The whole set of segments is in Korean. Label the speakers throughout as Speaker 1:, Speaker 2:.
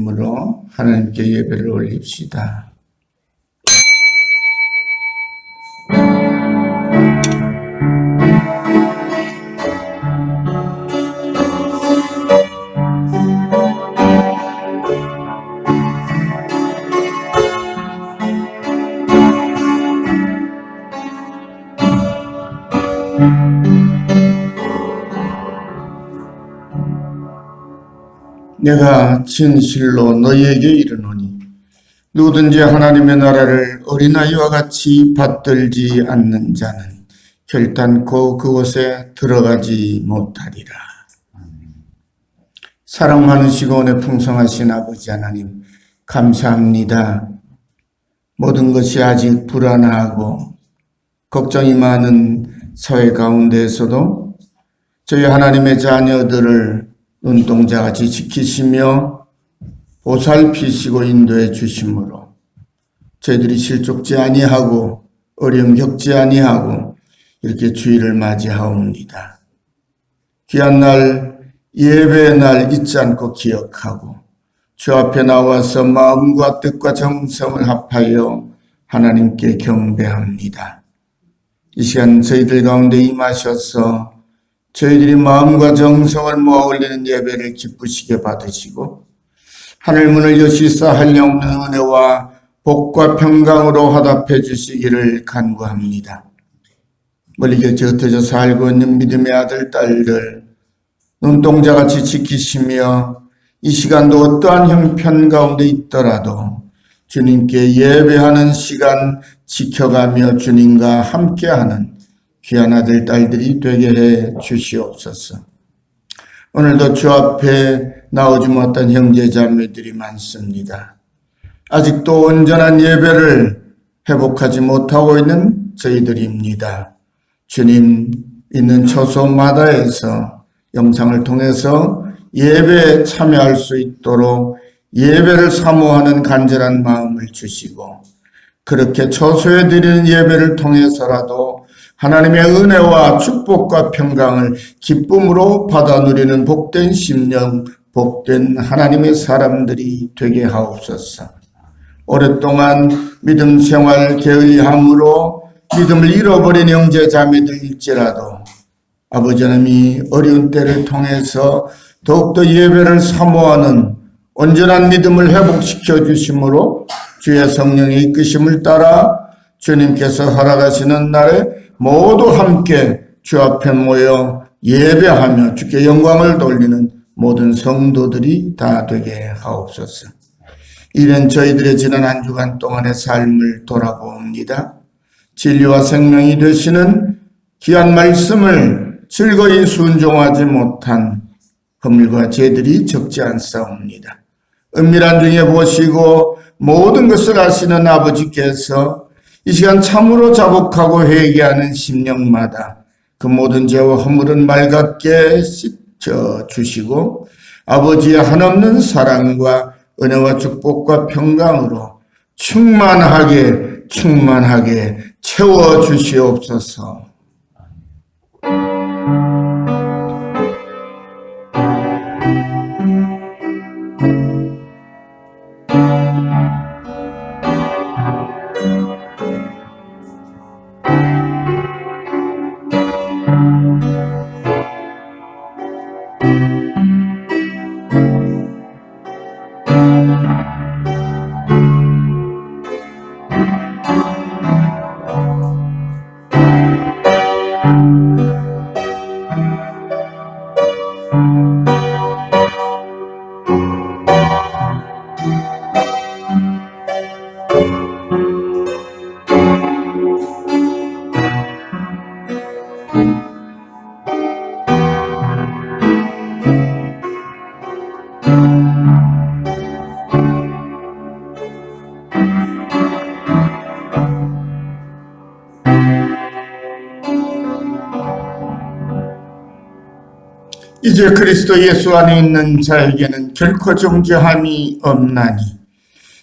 Speaker 1: 진심으로 하나님께 예배를 올립시다. 내가 진실로 너희에게 이르노니 누구든지 하나님의 나라를 어린아이와 같이 받들지 않는 자는 결단코 그곳에 들어가지 못하리라. 사랑 많으시고 은혜 풍성하신 아버지 하나님, 감사합니다. 모든 것이 아직 불안하고 걱정이 많은 사회 가운데에서도 저희 하나님의 자녀들을 눈동자같이 지키시며 보살피시고 인도해 주심으로 저희들이 실족지 아니하고 어려움 겪지 아니하고 이렇게 주일을 맞이하옵니다. 귀한 날, 예배의 날 잊지 않고 기억하고 주 앞에 나와서 마음과 뜻과 정성을 합하여 하나님께 경배합니다. 이 시간 저희들 가운데 임하셔서 저희들이 마음과 정성을 모아 올리는 예배를 기쁘시게 받으시고 하늘문을 여시사 한량없는 은혜와 복과 평강으로 화답해 주시기를 간구합니다. 멀리 곁에 흩어져 살고 있는 믿음의 아들, 딸들 눈동자같이 지키시며 이 시간도 어떠한 형편 가운데 있더라도 주님께 예배하는 시간 지켜가며 주님과 함께하는 귀한 아들, 딸들이 되게 해 주시옵소서. 오늘도 주 앞에 나오지 못한 형제 자매들이 많습니다. 아직도 온전한 예배를 회복하지 못하고 있는 저희들입니다. 주님 있는 처소마다에서 영상을 통해서 예배에 참여할 수 있도록 예배를 사모하는 간절한 마음을 주시고 그렇게 처소에 드리는 예배를 통해서라도 하나님의 은혜와 축복과 평강을 기쁨으로 받아 누리는 복된 심령, 복된 하나님의 사람들이 되게 하옵소서. 오랫동안 믿음 생활 게을리함으로 믿음을 잃어버린 형제 자매들일지라도 아버지 하나님이 어려운 때를 통해서 더욱더 예배를 사모하는 온전한 믿음을 회복시켜 주심으로 주의 성령의 이끄심을 따라 주님께서 허락하시는 날에 모두 함께 주 앞에 모여 예배하며 주께 영광을 돌리는 모든 성도들이 다 되게 하옵소서. 이런 저희들의 지난 한 주간 동안의 삶을 돌아봅니다. 진리와 생명이 되시는 귀한 말씀을 즐거이 순종하지 못한 허물과 죄들이 적지 않사옵니다. 은밀한 중에 보시고 모든 것을 아시는 아버지께서 이 시간 참으로 자복하고 회개하는 심령마다 그 모든 죄와 허물은 맑게 씻어 주시고 아버지의 한없는 사랑과 은혜와 축복과 평강으로 충만하게 채워 주시옵소서. 이제 그리스도 예수 안에 있는 자에게는 결코 정죄함이 없나니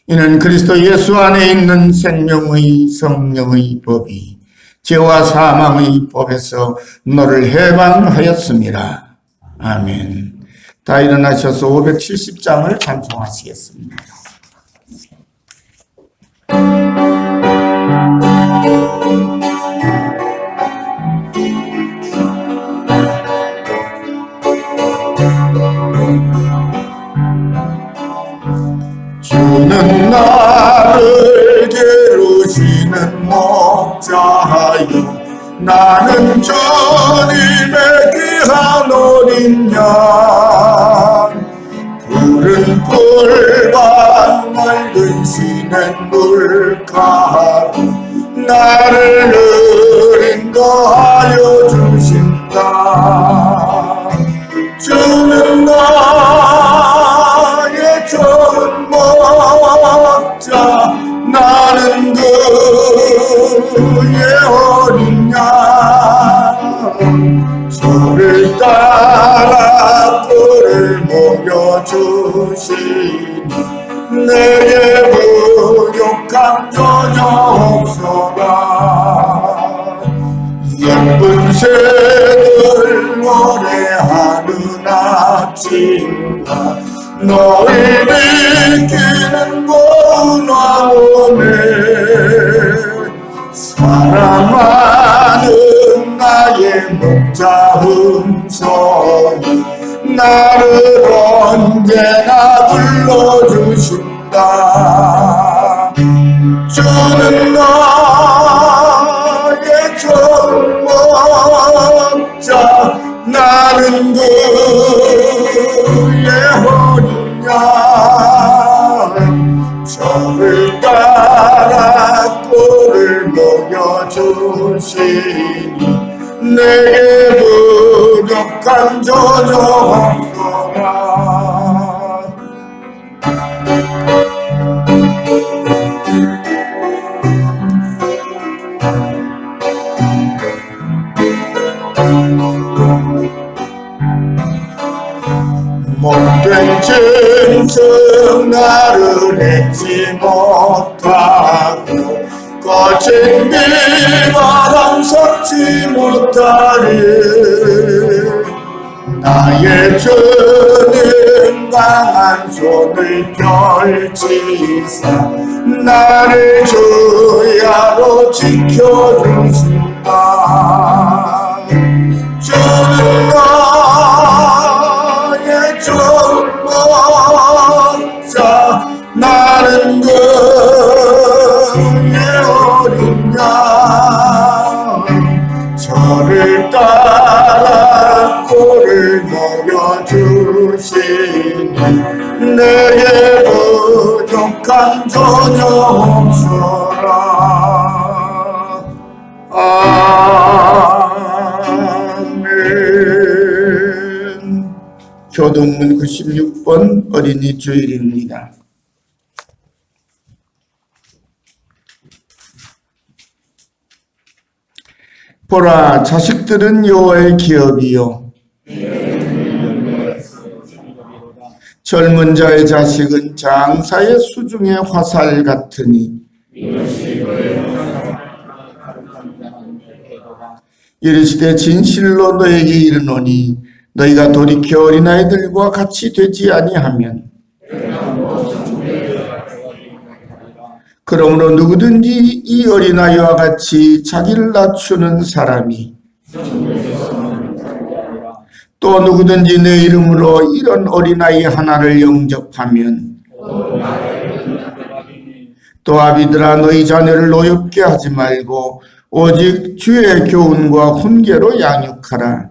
Speaker 1: 이는 그리스도 예수 안에 있는 생명의 성령의 법이 죄와 사망의 법에서 너를 해방하였음이라. 아멘. 다 일어나셔서 570장을 찬송하시겠습니다. 주는 나를 기르시는 목자여, 나는 주님의 귀한 어린 양. 푸른 풀밭 맑은 시냇 물가로 나를 인도하여 주신다. 주는 나의 좋은 목자, 나는 그의 어린 양. 저를 따라 꿀을 먹여주시니 내게 부족함 전혀 없어라. 예쁜 새들 노래하는 아침과 너를 비키는 고운와 오네. 사랑하는 나의 목자 음성이 나를 언제나 불러주신다. 주는 나의 좋은 목자, 나는 그의 어린 양. 저를 따라 꿀을 먹여주시니 내게 부족함 전혀 없어라. 못된 짐승 나를 잊지 못하고 거친 비바람 섞지 못하리. 나의 주님 강한 손을 펼치사 나를 주야로 지켜주신다. 주는 나의 좋은 목자, 나는 그의 어린 양. 저를 따라 꿀을 먹여주시니 내게 부족함 전혀 없어라. 아멘. 교동문 96번 어린이 주일입니다. 보라, 자식들은 여호와의 기업이요 젊은 자의 자식은 장사의 수중의 화살 같으니 이르시되 진실로 너에게 이르노니 너희가 돌이켜 어린아이들과 같이 되지 아니하면 그러므로 누구든지 이 어린아이와 같이 자기를 낮추는 사람이 또 누구든지 내 이름으로 이런 어린아이 하나를 영접하면 또 아비들아 너희 자녀를 노엽게 하지 말고 오직 주의 교훈과 훈계로 양육하라.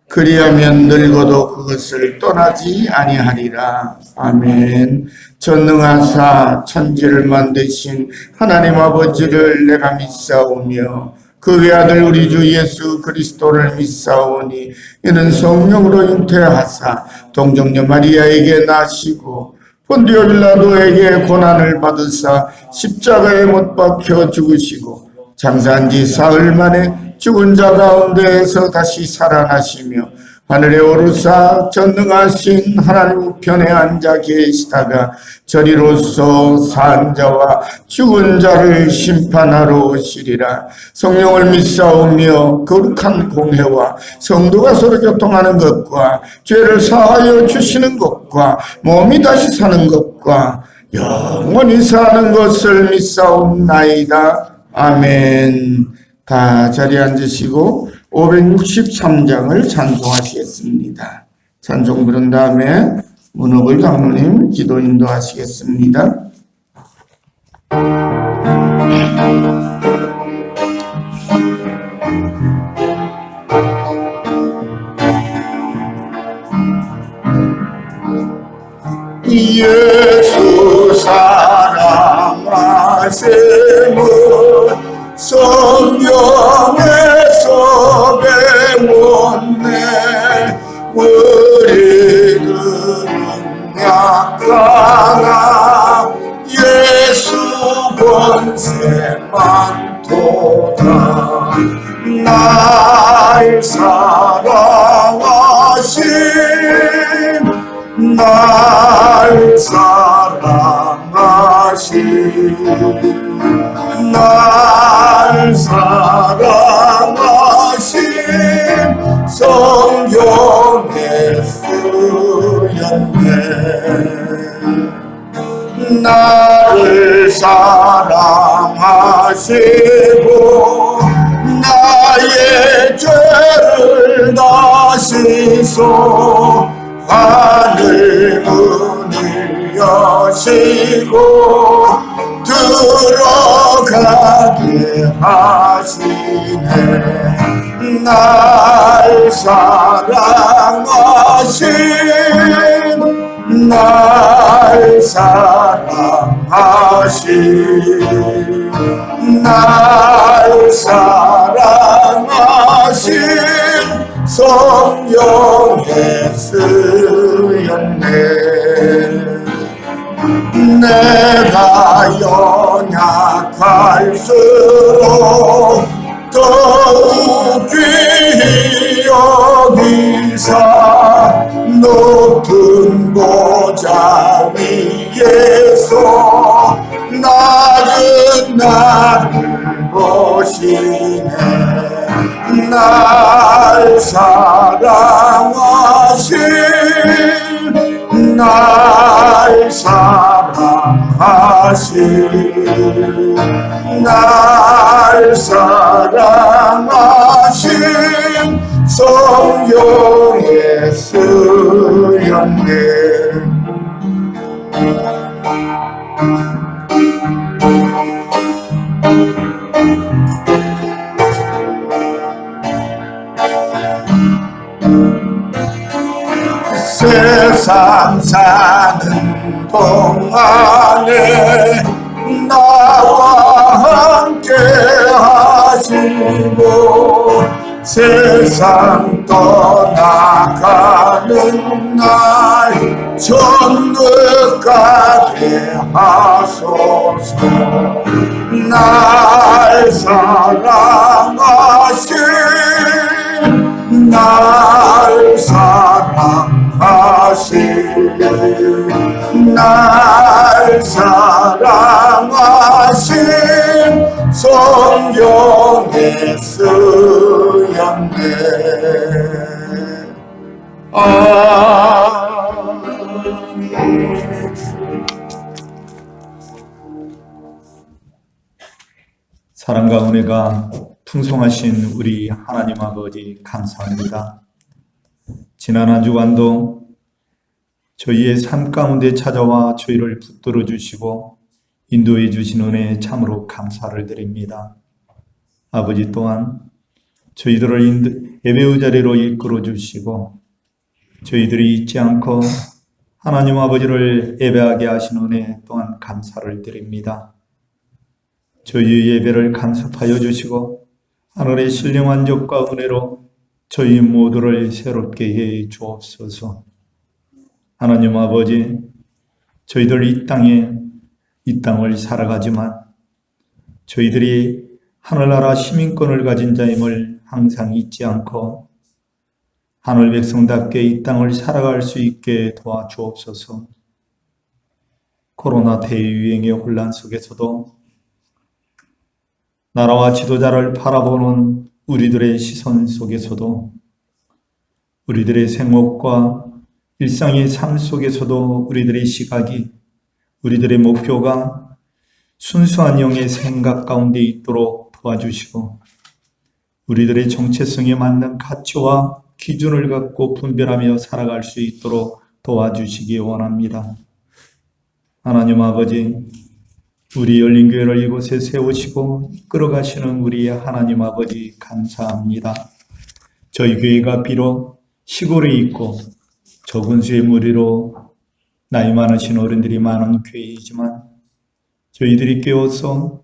Speaker 1: 그리하면 늙어도 그것을 떠나지 아니하리라. 아멘. 전능하사 천지를 만드신 하나님 아버지를 내가 믿사오며 그 외아들 우리 주 예수 그리스도를 믿사오니 이는 성령으로 잉태하사 동정녀 마리아에게 나시고 본디오 빌라도에게 고난을 받으사 십자가에 못 박혀 죽으시고 장사한 지 사흘 만에 죽은 자 가운데에서 다시 살아나시며 하늘에 오르사 전능하신 하나님 우편에 앉아 계시다가 저리로서 산 자와 죽은 자를 심판하러 오시리라. 성령을 믿사오며 거룩한 공회와 성도가 서로 교통하는 것과 죄를 사하여 주시는 것과 몸이 다시 사는 것과 영원히 사는 것을 믿사옵나이다. 아멘. 다 자리에 앉으시고 563장을 찬송하시겠습니다. 찬송 부른 다음에 문옥을 장로님 기도 인도하시겠습니다. 예수 사랑하심을 성경에서 배웠네. 우리들은 약하나 예수 권세만 도다. 날 사랑하신 날 사랑하신 날 사랑하신 성경에 쓰였네. 나를 사랑하시고 나의 죄를 다시소 하늘 문을 여시고 들어가게 하시네. 날 사랑하신 날 사랑하신 날 사랑하신 성령에 쓰였네. 내가 연약할수록 더욱 귀히 여기사 높은 보좌 위에서 나를 보시네. 날 사랑하신 날 사랑하신 날 사랑하신 성령에 쓰였네. 세상 사는 동안에 나와 함께 하시고 세상 떠나가는 날 천국가게 하소서. 날 사랑하신 날 사랑하신 날 사랑하신 성령에 쓰였네.
Speaker 2: 사랑과 은혜가 풍성하신 우리 하나님 아버지 감사합니다. 지난 한 주간도 저희의 삶 가운데 찾아와 저희를 붙들어 주시고 인도해 주신 은혜에 참으로 감사를 드립니다. 아버지 또한 저희들을 예배의 자리로 이끌어 주시고 저희들이 잊지 않고 하나님 아버지를 예배하게 하신 은혜 또한 감사를 드립니다. 저희의 예배를 간섭하여 주시고 하늘의 신령한 적과 은혜로 저희 모두를 새롭게 해 주옵소서. 하나님 아버지, 저희들 이 땅을 살아가지만 저희들이 하늘나라 시민권을 가진 자임을 항상 잊지 않고 하늘 백성답게 이 땅을 살아갈 수 있게 도와주옵소서. 코로나 대유행의 혼란 속에서도 나라와 지도자를 바라보는 우리들의 시선 속에서도 우리들의 생업과 일상의 삶 속에서도 우리들의 시각이, 우리들의 목표가 순수한 영의 생각 가운데 있도록 도와주시고 우리들의 정체성에 맞는 가치와 기준을 갖고 분별하며 살아갈 수 있도록 도와주시기 원합니다. 하나님 아버지, 우리 열린교회를 이곳에 세우시고 이끌어가시는 우리 하나님 아버지 감사합니다. 저희 교회가 비록 시골에 있고 적은 수의 무리로 나이 많으신 어른들이 많은 교회이지만 저희들이 깨워서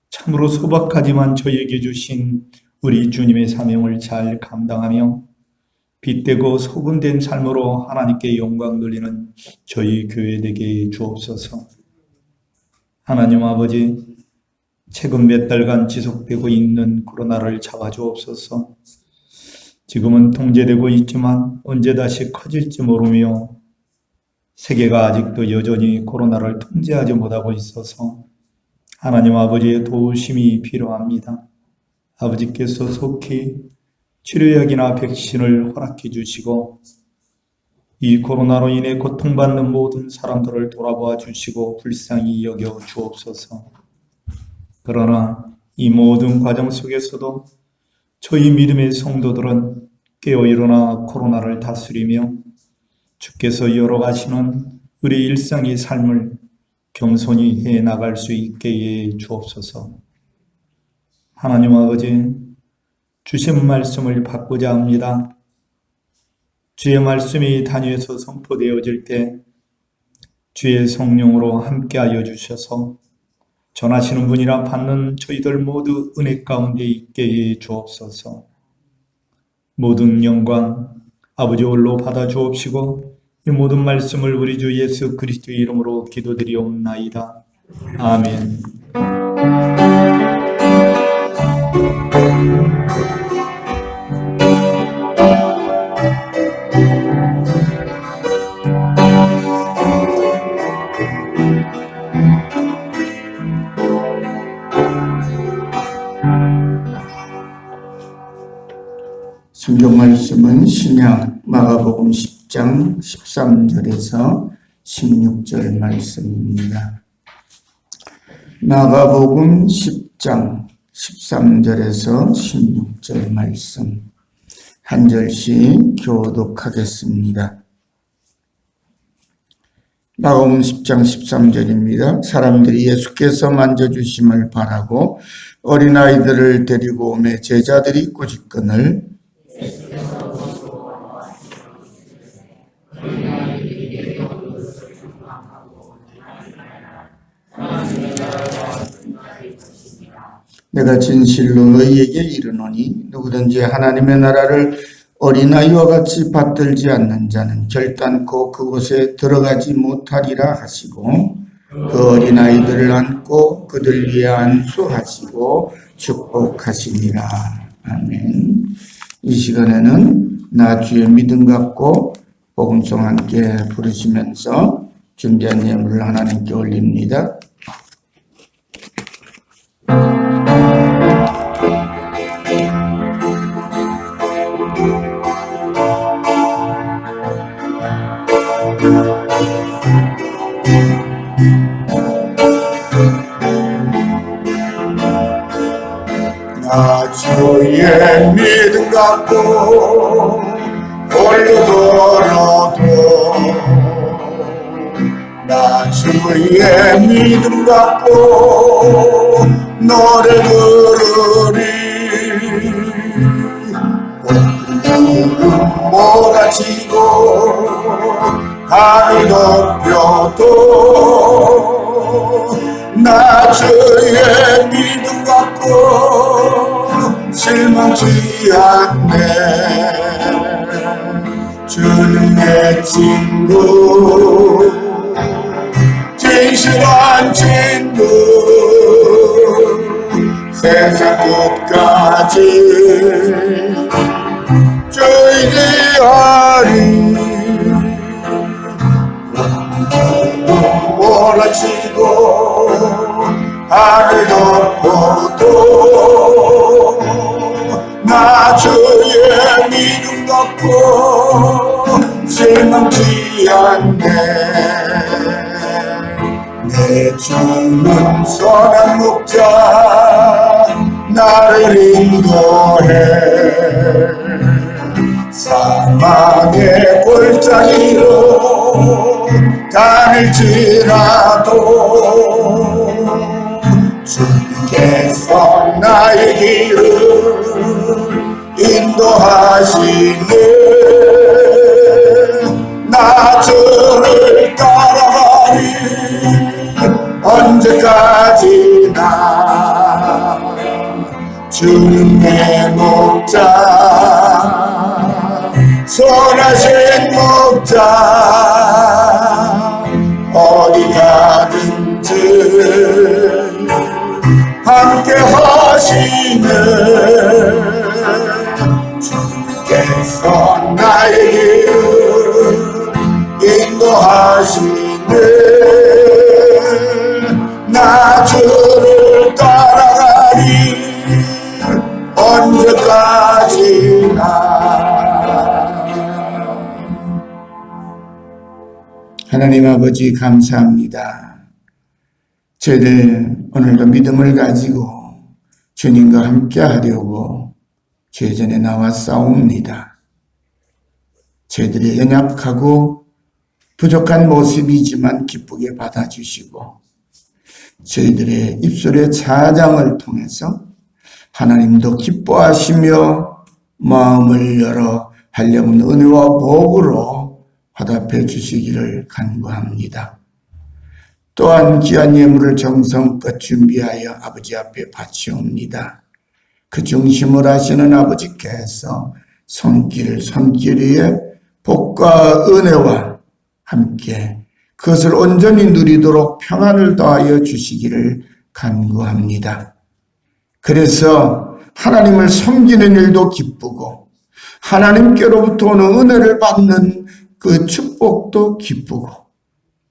Speaker 2: 참으로 소박하지만 저희에게 주신 우리 주님의 사명을 잘 감당하며 빛되고 소금된 삶으로 하나님께 영광 돌리는 저희 교회 되게 주옵소서. 하나님 아버지, 최근 몇 달간 지속되고 있는 코로나를 잡아주옵소서. 지금은 통제되고 있지만 언제 다시 커질지 모르며 세계가 아직도 여전히 코로나를 통제하지 못하고 있어서 하나님 아버지의 도우심이 필요합니다. 아버지께서 속히 치료약이나 백신을 허락해 주시고 이 코로나로 인해 고통받는 모든 사람들을 돌아보아 주시고 불쌍히 여겨 주옵소서. 그러나 이 모든 과정 속에서도 저희 믿음의 성도들은 깨어 일어나 코로나를 다스리며 주께서 열어가시는 우리 일상의 삶을 겸손히 해나갈 수 있게 해 주옵소서. 하나님 아버지, 주신 말씀을 받고자 합니다. 주의 말씀이 단위에서 선포되어질 때 주의 성령으로 함께하여 주셔서 전하시는 분이라 받는 저희들 모두 은혜 가운데 있게 해 주옵소서. 모든 영광 아버지 홀로 받아 주옵시고 이 모든 말씀을 우리 주 예수 그리스도의 이름으로 기도드리옵나이다. 아멘.
Speaker 1: 성경 말씀은 신약 마가복음 10장 13절에서 16절 말씀입니다. 마가복음 10장 13절에서 16절 말씀 한 절씩 교독하겠습니다. 마가복음 10장 13절입니다. 사람들이 예수께서 만져주심을 바라고 어린아이들을 데리고 오매 제자들이 꾸짖거늘 내가 진실로 너희에게 이르노니 누구든지 하나님의 나라를 어린아이와 같이 받들지 않는 자는 결단코 그곳에 들어가지 못하리라 하시고 그 어린아이들을 안고 그들 위에 안수하시고 축복하시니라. 아멘. 이 시간에는 나 주의 믿음 갖고 복음송 함께 부르시면서 준비한 예물을 하나님께 올립니다. 나 주의 믿음 갖고 홀로 걸어도 나 주의 믿음 갖고 노래 부르리 구름 몰아치고 하늘 높여도 나 주의 믿음 갖고 실망치 않네. 주는 내 친구 진실한 친구 세상 끝까지 주이지 날까지 몰아치고 하늘 덮어도 나 주의 믿음 갖고 실망치 않네. 내 주는 선한 목자 나를 인도해. 사망의 골짜기로 다닐지라도 주께서 나의 길을 인도하시네. 나 주를 따라가리 언제까지나. 주는 내 목자 선하신 목자 어디 가든지 함께 하시네. 주께서 나의 길을 인도하시네. 나 주를 따라가리 언제까지나. 하나님 아버지 감사합니다. 저희들 오늘도 믿음을 가지고 주님과 함께 하려고 주의 전에 나와 싸웁니다. 저희들이 연약하고 부족한 모습이지만 기쁘게 받아주시고 저희들의 입술의 차장을 통해서 하나님도 기뻐하시며 마음을 열어 하려는 은혜와 복으로 화답해 주시기를 간구합니다. 또한 귀한 예물을 정성껏 준비하여 아버지 앞에 바치옵니다. 그 중심을 하시는 아버지께서 손길 위에 복과 은혜와 함께 그것을 온전히 누리도록 평안을 더하여 주시기를 간구합니다. 그래서 하나님을 섬기는 일도 기쁘고 하나님께로부터 오는 은혜를 받는 그 축복도 기쁘고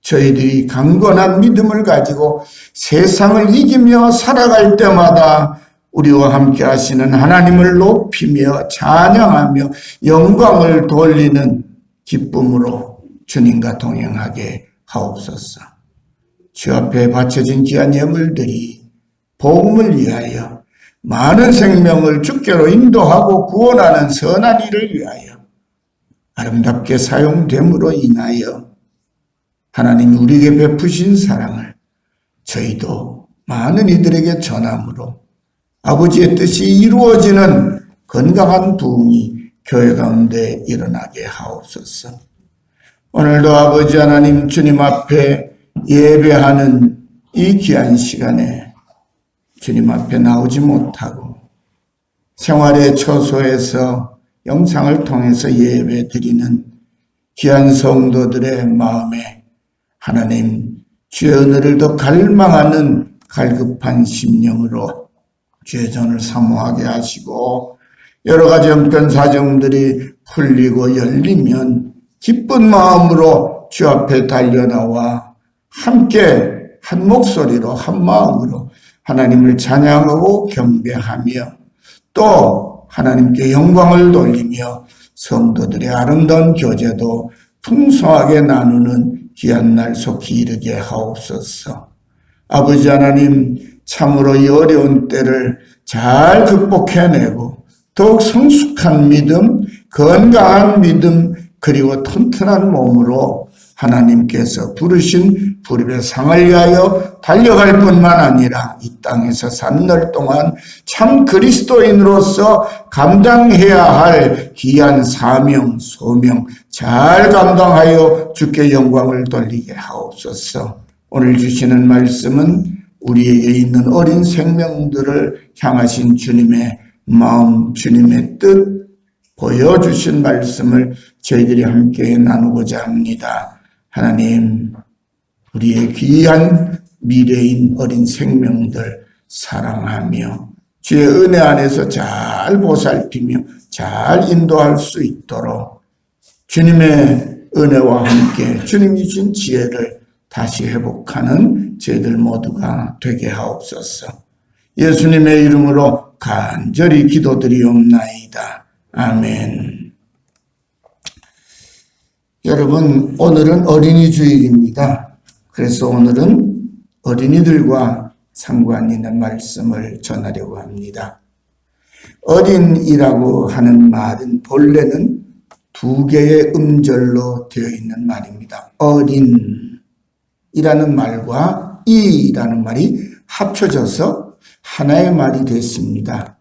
Speaker 1: 저희들이 강건한 믿음을 가지고 세상을 이기며 살아갈 때마다 우리와 함께 하시는 하나님을 높이며 찬양하며 영광을 돌리는 기쁨으로 주님과 동행하게 하옵소서. 주 앞에 바쳐진 귀한 예물들이 복음을 위하여 많은 생명을 주께로 인도하고 구원하는 선한 일을 위하여 아름답게 사용됨으로 인하여 하나님 우리에게 베푸신 사랑을 저희도 많은 이들에게 전함으로 아버지의 뜻이 이루어지는 건강한 부흥이 교회 가운데 일어나게 하옵소서. 오늘도 아버지 하나님 주님 앞에 예배하는 이 귀한 시간에 주님 앞에 나오지 못하고 생활의 처소에서 영상을 통해서 예배 드리는 귀한 성도들의 마음에 하나님 주의 은혜를 더 갈망하는 갈급한 심령으로 주의 전을 사모하게 하시고 여러 가지 형편 사정들이 풀리고 열리면 기쁜 마음으로 주 앞에 달려나와 함께 한 목소리로 한 마음으로 하나님을 찬양하고 경배하며 또 하나님께 영광을 돌리며 성도들의 아름다운 교제도 풍성하게 나누는 귀한 날 속히 이르게 하옵소서. 아버지 하나님 참으로 이 어려운 때를 잘 극복해내고 더욱 성숙한 믿음, 건강한 믿음 그리고 튼튼한 몸으로 하나님께서 부르신 부름의 상을 위하여 달려갈 뿐만 아니라 이 땅에서 사는 날 동안 참 그리스도인으로서 감당해야 할 귀한 사명, 소명 잘 감당하여 주께 영광을 돌리게 하옵소서. 오늘 주시는 말씀은 우리에게 있는 어린 생명들을 향하신 주님의 마음, 주님의 뜻 보여주신 말씀을 저희들이 함께 나누고자 합니다. 하나님, 우리의 귀한 미래인 어린 생명들 사랑하며 주의 은혜 안에서 잘 보살피며 잘 인도할 수 있도록 주님의 은혜와 함께 주님이 준 지혜를 다시 회복하는 저희들 모두가 되게 하옵소서. 예수님의 이름으로 간절히 기도드리옵나이다. 아멘. 여러분, 오늘은 어린이 주일입니다. 그래서 오늘은 어린이들과 상관 있는 말씀을 전하려고 합니다. 어린이라고 하는 말은 본래는 두 개의 음절로 되어 있는 말입니다. 어린이라는 말과 이라는 말이 합쳐져서 하나의 말이 됐습니다.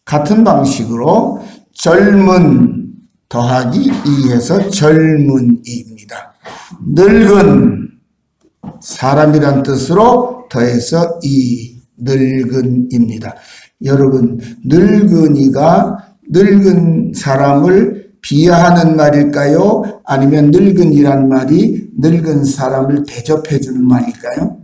Speaker 1: 같은 방식으로 젊은 더하기 이해서 젊은이입니다. 늙은 사람이란 뜻으로 더해서 늙은입니다. 여러분, 늙은이가 늙은 사람을 비하하는 말일까요? 아니면 늙은이란 말이 늙은 사람을 대접해 주는 말일까요?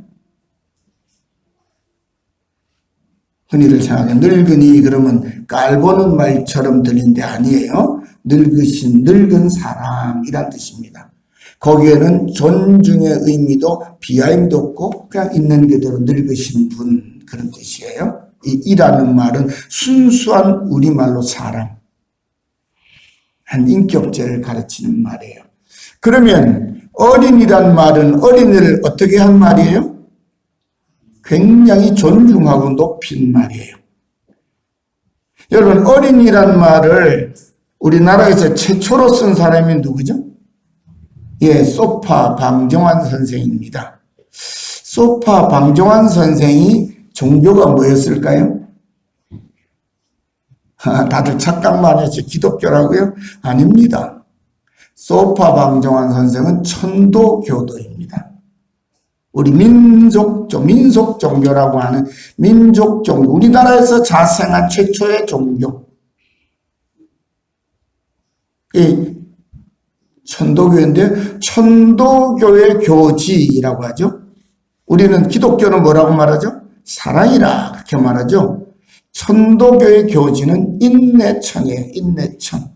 Speaker 1: 흔히들 생각해 늙은이 그러면 깔보는 말처럼 들리는데 아니에요. 늙으신 늙은 사람이란 뜻입니다. 거기에는 존중의 의미도 비하임도 없고 그냥 있는 그대로 늙으신 분 그런 뜻이에요. 이 이라는 말은 순수한 우리말로 사람, 한 인격체를 가르치는 말이에요. 그러면 어린이란 말은 어린이를 어떻게 한 말이에요? 굉장히 존중하고 높인 말이에요. 여러분, 어린이란 말을 우리나라에서 최초로 쓴 사람이 누구죠? 예, 소파 방정환 선생입니다. 소파 방정환 선생이 종교가 뭐였을까요? 다들 착각만 해서 기독교라고요? 아닙니다. 소파 방정환 선생은 천도교도입니다. 우리 민속 종교라고 하는 민족 종교, 우리나라에서 자생한 최초의 종교. 이 천도교인데 천도교의 교지라고 하죠. 우리는 기독교는 뭐라고 말하죠? 사랑이라 그렇게 말하죠. 천도교의 교지는 인내천이에요. 인내천.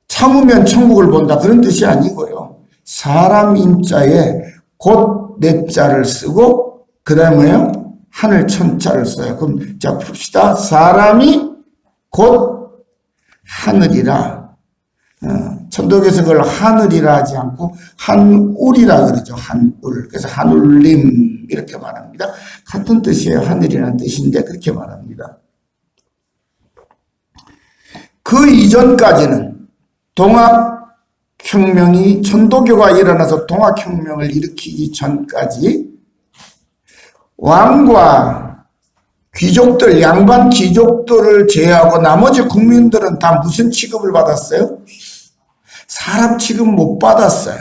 Speaker 1: 참으면 천국을 본다 그런 뜻이 아니고요. 사람 인자에 곧 내자를 쓰고 그 다음에요 하늘 천자를 써요. 그럼 자 봅시다. 사람이 곧 하늘이라. 천도교에서 그걸 하늘이라 하지 않고 한울이라 그러죠. 한울. 그래서 한울림 이렇게 말합니다. 같은 뜻이에요. 하늘이라는 뜻인데 그렇게 말합니다. 그 이전까지는 동학혁명이 천도교가 일어나서 동학혁명을 일으키기 전까지 왕과 귀족들, 양반 귀족들을 제외하고 나머지 국민들은 다 무슨 취급을 받았어요? 사람 취급 못 받았어요.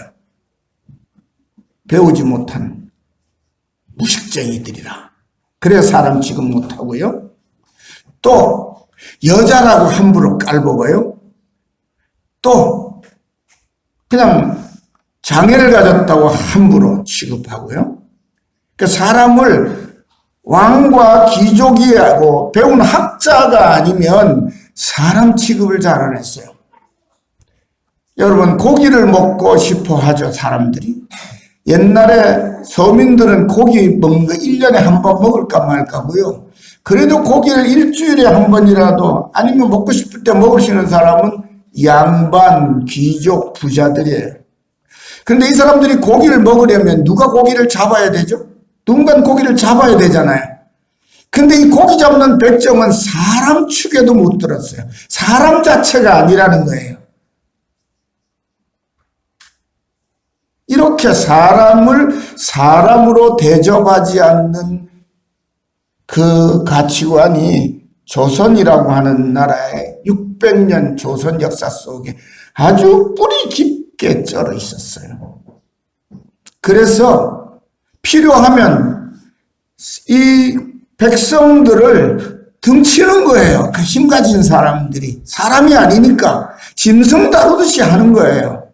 Speaker 1: 배우지 못한 무식쟁이들이라. 그래서 사람 취급 못하고요. 또 여자라고 함부로 깔보고요. 또 그냥 장애를 가졌다고 함부로 취급하고요. 그 사람을 왕과 귀족이 하고 배운 학자가 아니면 사람 취급을 잘 안 했어요. 여러분, 고기를 먹고 싶어 하죠, 사람들이. 옛날에 서민들은 고기 먹는 거 1년에 한 번 먹을까 말까고요. 그래도 고기를 일주일에 한 번이라도 아니면 먹고 싶을 때 먹을 수 있는 사람은 양반, 귀족, 부자들이에요. 그런데 이 사람들이 고기를 먹으려면 누가 고기를 잡아야 되죠? 누군가 고기를 잡아야 되잖아요. 근데 이 고기 잡는 백정은 사람 축에도 못 들었어요. 사람 자체가 아니라는 거예요. 이렇게 사람을 사람으로 대접하지 않는 그 가치관이 조선이라고 하는 나라의 600년 조선 역사 속에 아주 뿌리 깊게 쩔어 있었어요. 그래서 필요하면 이 백성들을 등치는 거예요. 그 힘 가진 사람들이. 사람이 아니니까 짐승 다루듯이 하는 거예요.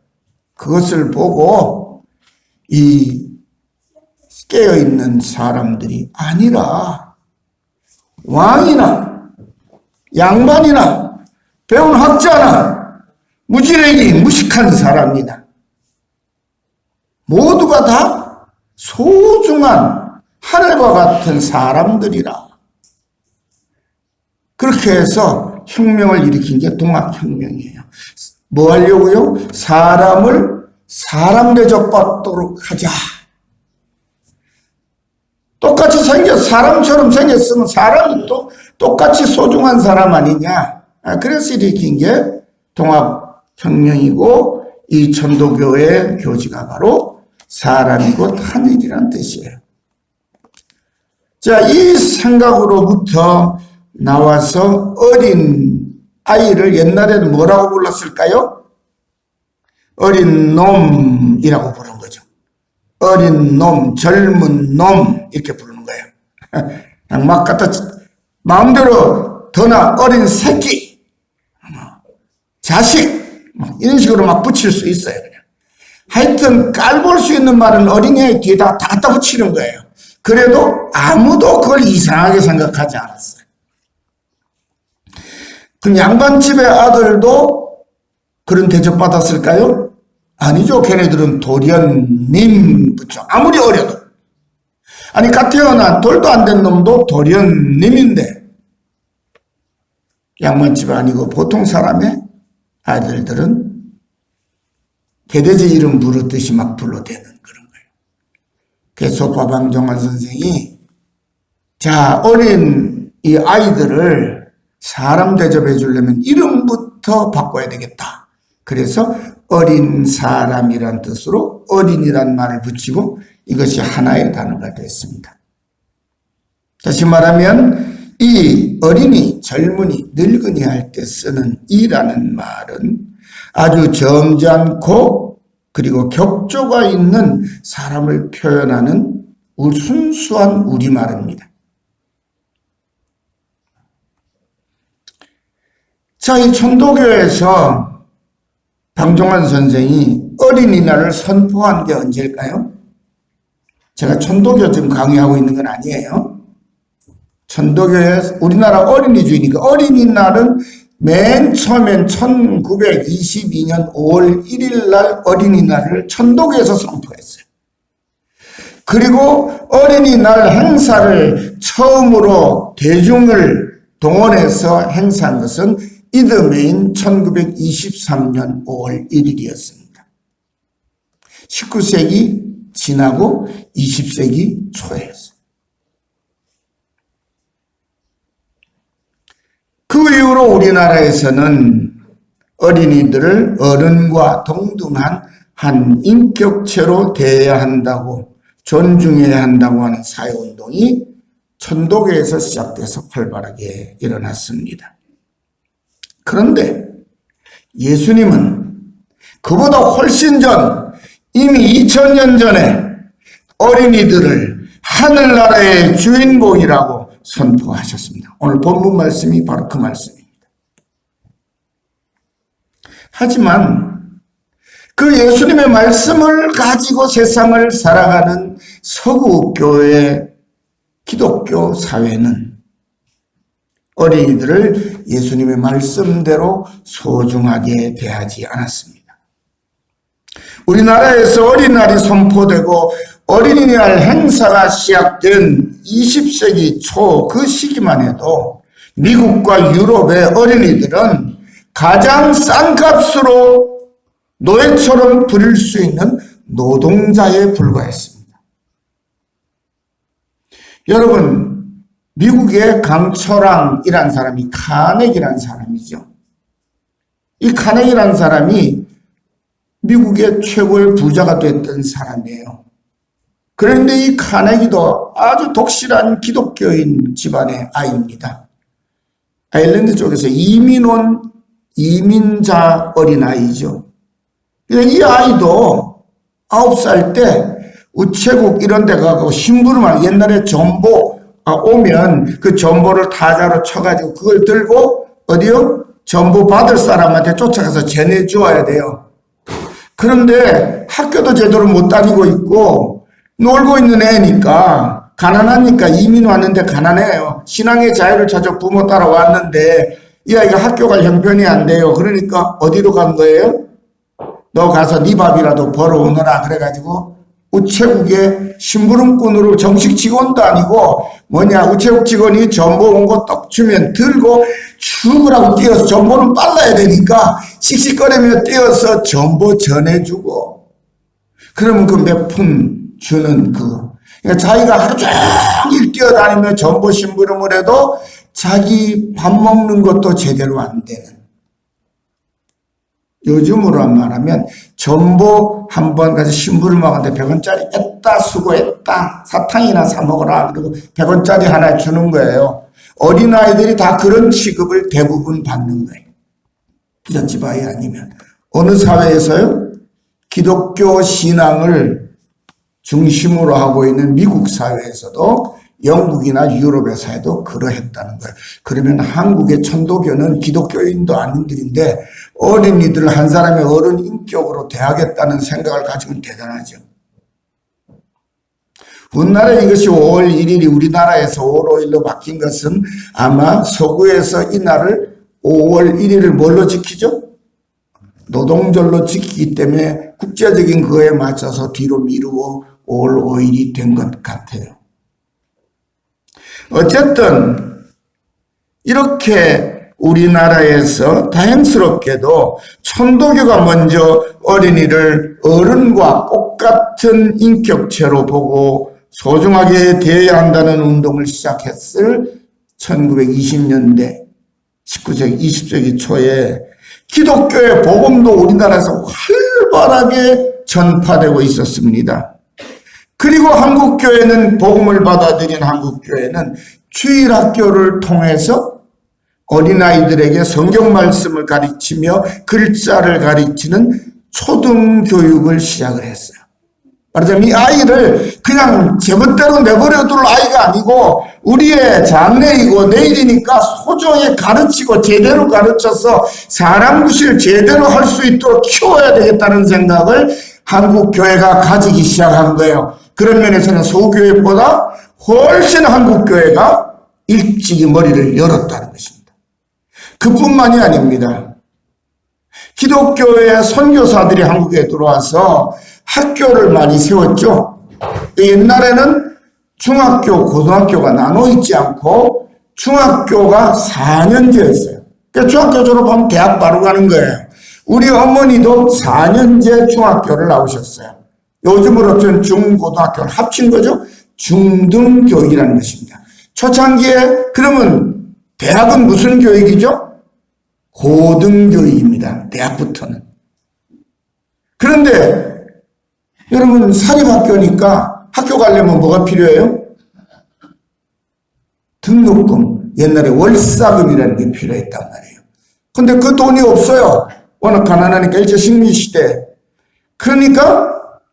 Speaker 1: 그것을 보고 이 깨어있는 사람들이 아니라 왕이나 양반이나 배운 학자나 무지랭이 무식한 사람이다. 모두가 다 소중한 하늘과 같은 사람들이라. 그렇게 해서 혁명을 일으킨 게 동학혁명이에요. 뭐 하려고요? 사람을 사람 대접받도록 하자. 똑같이 사람처럼 생겼으면 사람이 또 똑같이 소중한 사람 아니냐. 그래서 일으킨 게 동학혁명이고, 이 천도교의 교지가 바로 사람이 곧 하늘이란 뜻이에요. 자, 이 생각으로부터 나와서 어린 아이를 옛날에는 뭐라고 불렀을까요? 어린 놈이라고 부른 거죠. 어린 놈, 젊은 놈 이렇게 부르는 거예요. 그냥 막 갖다 마음대로 더나 어린 새끼, 자식 이런 식으로 막 붙일 수 있어요. 그냥. 하여튼 깔볼 수 있는 말은 어린애 뒤에다 다 갖다 붙이는 거예요. 그래도 아무도 그걸 이상하게 생각하지 않았어요. 그럼 양반집의 아들도 그런 대접 받았을까요? 아니죠. 걔네들은 도련님 붙여. 아무리 어려도. 아니 갓 태어난 돌도 안 된 놈도 도련님인데, 양반집 아니고 보통 사람의 아들들은 개돼지 이름 부르듯이 막 불러대는 그런 거예요. 그래서 소파방정환 선생이, 자, 어린 이 아이들을 사람 대접해 주려면 이름부터 바꿔야 되겠다. 그래서 어린 사람이란 뜻으로 어린이란 말을 붙이고 이것이 하나의 단어가 됐습니다. 다시 말하면 이 어린이, 젊은이, 늙은이 할 때 쓰는 이라는 말은 아주 점잖고 그리고 격조가 있는 사람을 표현하는 순수한 우리말입니다. 자, 이 천도교에서 방종환 선생이 어린이날을 선포한 게 언제일까요? 제가 천도교 지금 강의하고 있는 건 아니에요. 천도교에 우리나라 어린이주의니까 어린이날은 맨 처음엔 1922년 5월 1일 날 어린이날을 천도교에서 선포했어요. 그리고 어린이날 행사를 처음으로 대중을 동원해서 행사한 것은 이듬해인 1923년 5월 1일이었습니다. 19세기 지나고 20세기 초였어요. 그 이후로 우리나라에서는 어린이들을 어른과 동등한 한 인격체로 대해야 한다고, 존중해야 한다고 하는 사회운동이 천도교에서 시작돼서 활발하게 일어났습니다. 그런데 예수님은 그보다 훨씬 전, 이미 2000년 전에 어린이들을 하늘나라의 주인공이라고 선포하셨습니다. 오늘 본문 말씀이 바로 그 말씀입니다. 하지만 그 예수님의 말씀을 가지고 세상을 살아가는 서구교회 기독교 사회는 어린이들을 예수님의 말씀대로 소중하게 대하지 않았습니다. 우리나라에서 어린이날이 선포되고 어린이날 행사가 시작된 20세기 초 그 시기만 해도 미국과 유럽의 어린이들은 가장 싼 값으로 노예처럼 부릴 수 있는 노동자에 불과했습니다. 여러분, 미국의 강철왕이란 사람이 카네기란 사람이죠. 이 카네기란 사람이 미국의 최고의 부자가 됐던 사람이에요. 그런데 이 카네기도 아주 독실한 기독교인 집안의 아이입니다. 아일랜드 쪽에서 이민 온 이민자 어린아이죠. 이 아이도 9살 때 우체국 이런 데 가고 심부름을, 옛날에 정보 오면 그 정보를 타자로 쳐가지고 그걸 들고 어디요? 정보 받을 사람한테 쫓아가서 전해주어야 돼요. 그런데 학교도 제대로 못 다니고 있고 놀고 있는 애니까, 가난하니까, 이민 왔는데 가난해요. 신앙의 자유를 찾아 부모 따라 왔는데 이 아이가 학교 갈 형편이 안 돼요. 그러니까 어디로 간 거예요? 너 가서 네 밥이라도 벌어오너라. 그래가지고 우체국에 심부름꾼으로 정식 직원도 아니고 우체국 직원이 전보 온 거 떡 주면 들고 죽으라고 뛰어서, 전보는 빨라야 되니까 씩씩거리며 뛰어서 전보 전해주고, 그러면 그 몇 푼 주는 그거. 그러니까 자기가 하루 종일 뛰어다니며 전보 심부름을 해도 자기 밥 먹는 것도 제대로 안 되는, 요즘으로 말하면 전보 한 번 가서 심부름하는데 100원짜리 했다, 수고했다, 사탕이나 사 먹어라, 그리고 100원짜리 하나 주는 거예요. 어린아이들이 다 그런 취급을 대부분 받는 거예요. 부잣집 아이 아니면. 어느 사회에서요? 기독교 신앙을 중심으로 하고 있는 미국 사회에서도, 영국이나 유럽의 사회도 그러했다는 거예요. 그러면 한국의 천도교는 기독교인도 아닌들인데 어린이들 한 사람의 어른 인격으로 대하겠다는 생각을 가지고는 대단하죠. 훗날에 이것이 5월 1일이 우리나라에서 5월 5일로 바뀐 것은 아마 서구에서 이 날을 5월 1일을 뭘로 지키죠? 노동절로 지키기 때문에 국제적인 그거에 맞춰서 뒤로 미루어 5월 5일이 된 것 같아요. 어쨌든 이렇게 우리나라에서 다행스럽게도 천도교가 먼저 어린이를 어른과 똑같은 인격체로 보고 소중하게 대해야 한다는 운동을 시작했을 1920년대, 19세기, 20세기 초에 기독교의 복음도 우리나라에서 활발하게 전파되고 있었습니다. 그리고 한국교회는, 복음을 받아들인 한국교회는 주일학교를 통해서 어린아이들에게 성경 말씀을 가르치며 글자를 가르치는 초등교육을 시작을 했어요. 말하자면 이 아이를 그냥 제멋대로 내버려둘 아이가 아니고 우리의 장래이고 내일이니까 소중히 가르치고 제대로 가르쳐서 사람 구실 제대로 할 수 있도록 키워야 되겠다는 생각을 한국교회가 가지기 시작한 거예요. 그런 면에서는 서구교회보다 훨씬 한국교회가 일찍이 머리를 열었다는 것입니다. 그뿐만이 아닙니다. 기독교의 선교사들이 한국에 들어와서 학교를 많이 세웠죠. 옛날에는 중학교, 고등학교가 나눠 있지 않고 중학교가 4년제였어요. 그러니까 중학교 졸업하면 대학 바로 가는 거예요. 우리 어머니도 4년제 중학교를 나오셨어요. 요즘으로는 중고등학교를 합친 거죠. 중등교육이라는 것입니다. 초창기에 그러면 대학은 무슨 교육이죠? 고등교육입니다. 대학부터는. 그런데 여러분 사립학교니까 학교 가려면 뭐가 필요해요? 등록금, 옛날에 월사금이라는 게 필요했단 말이에요. 근데 그 돈이 없어요. 워낙 가난하니까 일제 식민시대. 그러니까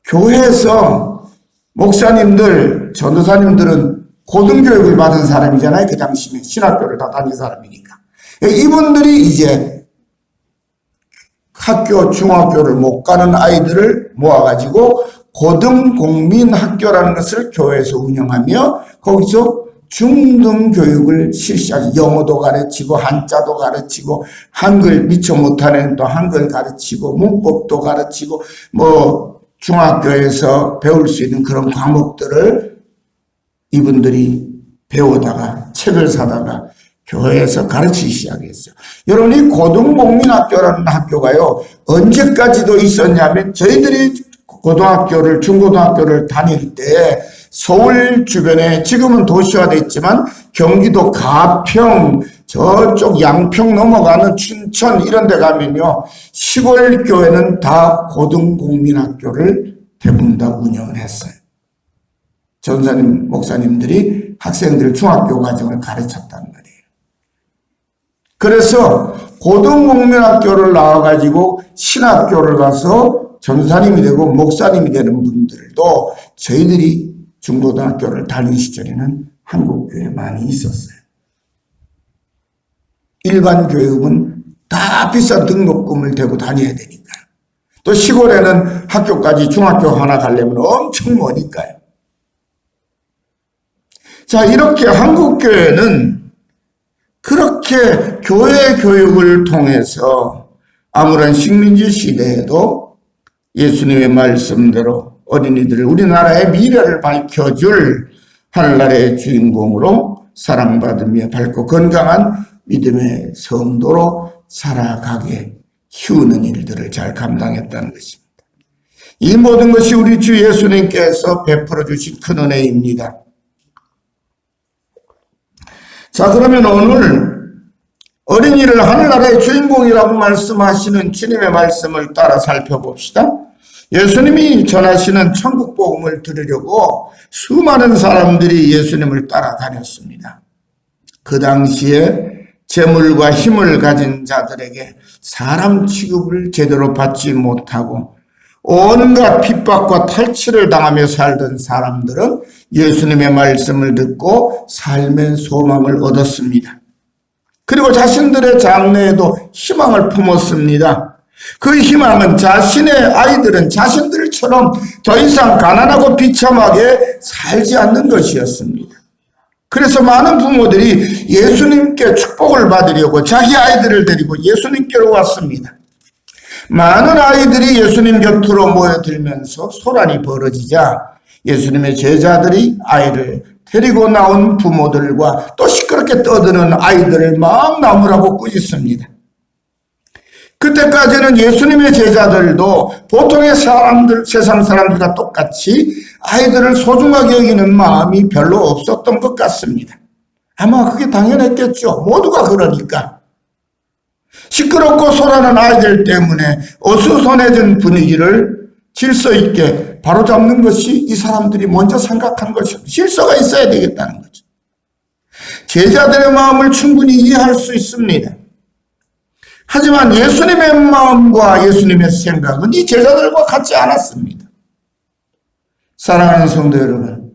Speaker 1: 교회에서 목사님들, 전도사님들은 고등교육을 받은 사람이잖아요. 그 당시에 신학교를 다 다닌 사람이니까. 이분들이 이제 학교, 중학교를 못 가는 아이들을 모아가지고 고등공민학교라는 것을 교회에서 운영하며 거기서 중등교육을 실시하죠. 영어도 가르치고 한자도 가르치고 한글 미처 못하는 또 한글 가르치고 문법도 가르치고 중학교에서 배울 수 있는 그런 과목들을 이분들이 배우다가 책을 사다가 교회에서 가르치기 시작했어요. 여러분 이 고등공민학교라는 학교가요 언제까지도 있었냐면 저희들이 고등학교를 중고등학교를 다닐 때 서울 주변에 지금은 도시화되어 있지만 경기도 가평 저쪽 양평 넘어가는 춘천 이런 데 가면요 시골 교회는 다 고등공민학교를 대부분 다 운영을 했어요. 전사님 목사님들이 학생들 중학교 과정을 가르쳤단 말이에요. 그래서 고등공민학교를 나와가지고 신학교를 가서 전사님이 되고 목사님이 되는 분들도 저희들이 중고등학교를 다닌 시절에는 한국교회에 많이 있었어요. 일반 교육은 다 비싼 등록금을 대고 다녀야 되니까요. 또 시골에는 학교까지 중학교 하나 가려면 엄청 머니까요. 자, 이렇게 한국교회는 그렇게 교회 교육을 통해서 아무런 식민지 시대에도 예수님의 말씀대로 어린이들을 우리나라의 미래를 밝혀줄 하늘나라의 주인공으로 사랑받으며 밝고 건강한 믿음의 성도로 살아가게 키우는 일들을 잘 감당했다는 것입니다. 이 모든 것이 우리 주 예수님께서 베풀어 주신 큰 은혜입니다. 자, 그러면 오늘 어린이를 하늘나라의 주인공이라고 말씀하시는 주님의 말씀을 따라 살펴봅시다. 예수님이 전하시는 천국 복음을 들으려고 수많은 사람들이 예수님을 따라다녔습니다. 그 당시에 재물과 힘을 가진 자들에게 사람 취급을 제대로 받지 못하고 온갖 핍박과 탈취를 당하며 살던 사람들은 예수님의 말씀을 듣고 삶의 소망을 얻었습니다. 그리고 자신들의 장래에도 희망을 품었습니다. 그 희망은 자신의 아이들은 자신들처럼 더 이상 가난하고 비참하게 살지 않는 것이었습니다. 그래서 많은 부모들이 예수님께 축복을 받으려고 자기 아이들을 데리고 예수님께로 왔습니다. 많은 아이들이 예수님 곁으로 모여들면서 소란이 벌어지자 예수님의 제자들이 아이를 데리고 나온 부모들과 또 시끄럽게 떠드는 아이들을 막 나무라고 꾸짖습니다. 그때까지는 예수님의 제자들도 보통의 사람들, 세상 사람들과 똑같이 아이들을 소중하게 여기는 마음이 별로 없었던 것 같습니다. 아마 그게 당연했겠죠. 모두가 그러니까. 시끄럽고 소란한 아이들 때문에 어수선해진 분위기를 질서 있게 바로잡는 것이 이 사람들이 먼저 생각한 것입니다. 질서가 있어야 되겠다는 거죠. 제자들의 마음을 충분히 이해할 수 있습니다. 하지만 예수님의 마음과 예수님의 생각은 이 제자들과 같지 않았습니다. 사랑하는 성도 여러분,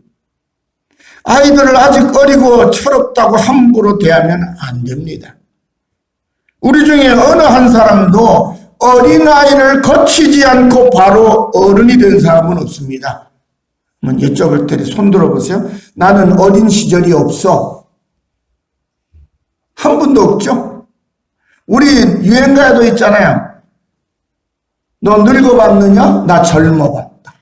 Speaker 1: 아이들을 아직 어리고 철없다고 함부로 대하면 안 됩니다. 우리 중에 어느 한 사람도 어린아이를 거치지 않고 바로 어른이 된 사람은 없습니다. 한번 여쭤볼 테니 손 들어보세요. 나는 어린 시절이 없어. 한 분도 없죠? 우리 유행가에도 있잖아요. 너 늙어봤느냐? 나 젊어봤다.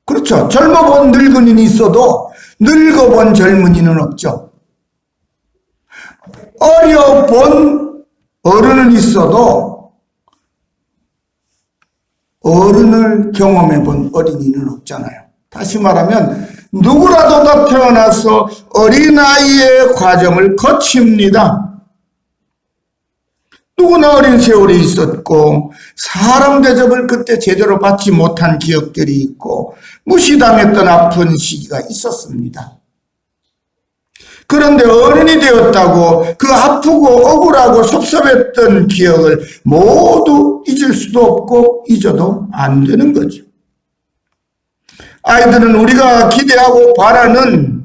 Speaker 1: 그렇죠. 젊어본 늙은이는 있어도 늙어본 젊은이는 없죠. 어려본 어른은 있어도 어른을 경험해본 어린이는 없잖아요. 다시 말하면 누구라도 다 태어나서 어린아이의 과정을 거칩니다. 누구나 어린 세월이 있었고 사람 대접을 그때 제대로 받지 못한 기억들이 있고 무시당했던 아픈 시기가 있었습니다. 그런데 어른이 되었다고 그 아프고 억울하고 섭섭했던 기억을 모두 잊을 수도 없고 잊어도 안 되는 거죠. 아이들은 우리가 기대하고 바라는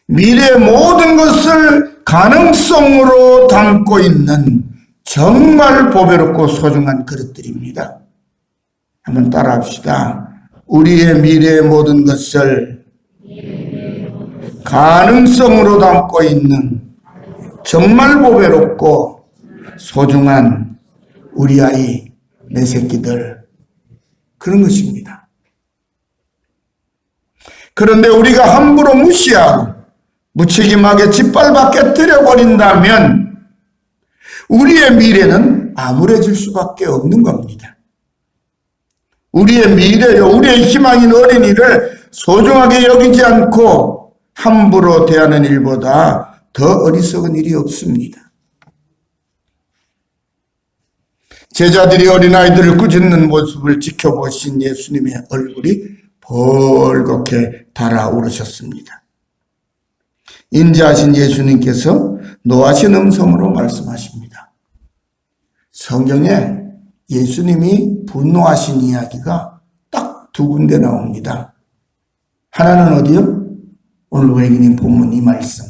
Speaker 1: 미래의 모든 것을 가능성으로 담고 있는 정말 보배롭고 소중한 그릇들입니다. 한번 따라합시다. 우리의 미래의 모든 것을 가능성으로 담고 있는 정말 보배롭고 소중한 우리 아이, 내 새끼들, 그런 것입니다. 그런데 우리가 함부로 무시하고 무책임하게 짓밟아 깨뜨려버린다면 우리의 미래는 암울해질 수밖에 없는 겁니다. 우리의 미래요, 우리의 희망인 어린이를 소중하게 여기지 않고 함부로 대하는 일보다 더 어리석은 일이 없습니다. 제자들이 어린아이들을 꾸짖는 모습을 지켜보신 예수님의 얼굴이 벌겋게 달아오르셨습니다. 인자하신 예수님께서 노하신 음성으로 말씀하십니다. 성경에 예수님이 분노하신 이야기가 딱 두 군데 나옵니다. 하나는 어디요? 오늘 우리에게 있는 본문 이 말씀.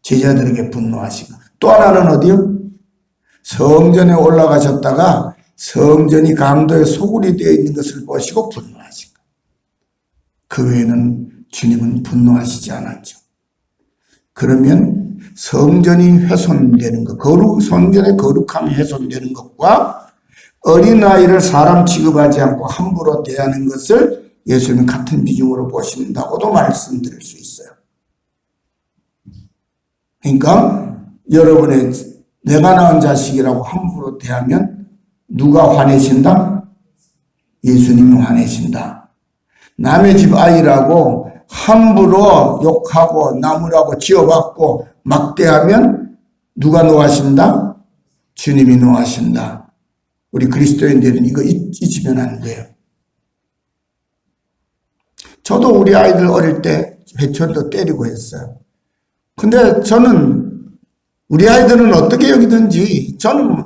Speaker 1: 제자들에게 분노하시고. 또 하나는 어디요? 성전에 올라가셨다가 성전이 강도의 소굴이 되어 있는 것을 보시고 분노하시고. 그 외에는 주님은 분노하시지 않았죠. 그러면 성전이 훼손되는 것, 성전의 거룩함이 훼손되는 것과 어린아이를 사람 취급하지 않고 함부로 대하는 것을 예수님은 같은 비중으로 보신다고도 말씀드릴 수 있어요. 그러니까 여러분의 내가 낳은 자식이라고 함부로 대하면 누가 화내신다? 예수님이 화내신다. 남의 집 아이라고 함부로 욕하고 나무라고 지어받고 막대하면 누가 노하신다? 주님이 노하신다. 우리 그리스도인들은 이거 잊으면 안 돼요. 저도 우리 아이들 어릴 때 회초리도 때리고 했어요. 근데 저는 우리 아이들은 어떻게 여기든지 저는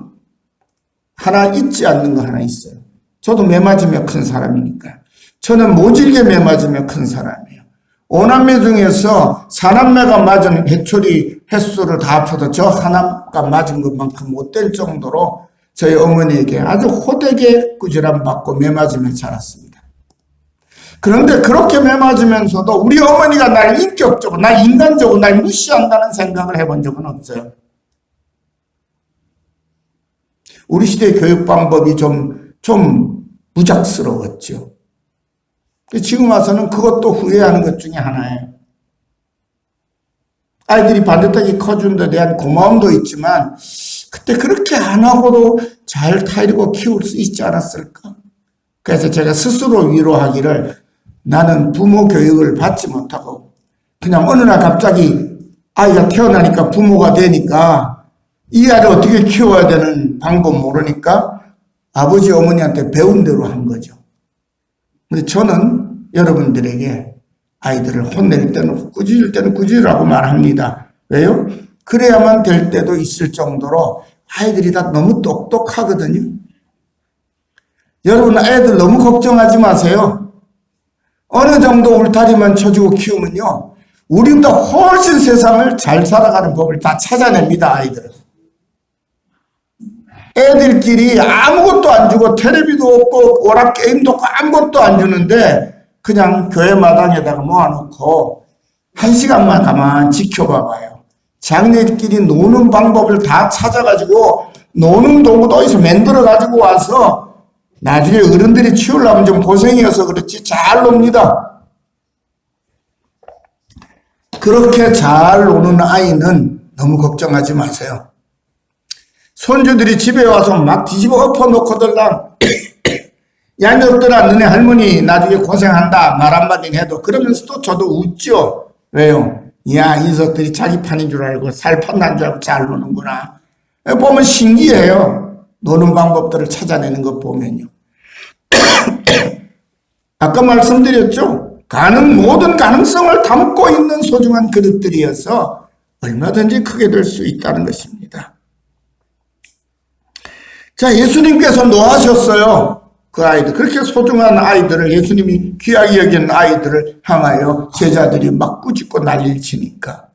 Speaker 1: 하나 잊지 않는 거 하나 있어요. 저도 매 맞으며 큰 사람이니까. 저는 모질게 매 맞으며 큰 사람이에요. 5남매 중에서 4남매가 맞은 회초리 횟수를 다 합쳐도 저 하나가 맞은 것만큼 못 될 정도로 저희 어머니에게 아주 호되게 꾸지람 받고 매 맞으며 자랐습니다. 그런데 그렇게 매 맞으면서도 우리 어머니가 날 인격적으로, 날 인간적으로 날 무시한다는 생각을 해본 적은 없어요. 우리 시대의 교육 방법이 좀 무작스러웠죠. 지금 와서는 그것도 후회하는 것 중에 하나예요. 아이들이 반듯하게 커준 데 대한 고마움도 있지만 그때 그렇게 안 하고도 잘 타이르고 키울 수 있지 않았을까? 그래서 제가 스스로 위로하기를 나는 부모 교육을 받지 못하고 그냥 어느 날 갑자기 아이가 태어나니까 부모가 되니까 이 아이를 어떻게 키워야 되는 방법 모르니까 아버지 어머니한테 배운 대로 한 거죠. 근데 저는 여러분들에게 아이들을 혼낼 때는 꾸짖을 때는 꾸짖으라고 말합니다. 왜요? 그래야만 될 때도 있을 정도로 아이들이 다 너무 똑똑하거든요. 여러분 애들 너무 걱정하지 마세요. 어느 정도 울타리만 쳐주고 키우면요. 우리보다 훨씬 세상을 잘 살아가는 법을 다 찾아냅니다. 아이들은. 애들끼리 아무것도 안 주고 텔레비도 없고 오락게임도 없고 아무것도 안 주는데 그냥 교회 마당에다가 모아놓고 1시간만 가만 지켜봐봐요. 자기네들끼리 노는 방법을 다 찾아가지고 노는 도구도 어디서 만들어가지고 와서 나중에 어른들이 치우려면 좀 고생이어서 그렇지 잘 놉니다. 그렇게 잘 노는 아이는 너무 걱정하지 마세요. 손주들이 집에 와서 막 뒤집어 엎어놓고들랑 얄미웠더라 너네 할머니 나중에 고생한다 말 한마디 해도 그러면서도 저도 웃죠. 왜요? 야, 이 녀석들이 자기 판인 줄 알고 살판 난 줄 알고 잘 노는구나. 보면 신기해요. 노는 방법들을 찾아내는 것 보면요. 아까 말씀드렸죠. 모든 가능성을 담고 있는 소중한 그릇들이어서 얼마든지 크게 될 수 있다는 것입니다. 자, 예수님께서 노하셨어요. 그 아이들, 그렇게 소중한 아이들을 예수님이 귀하게 여기는 아이들을 향하여 제자들이 막 꾸짖고 난리를 치니까.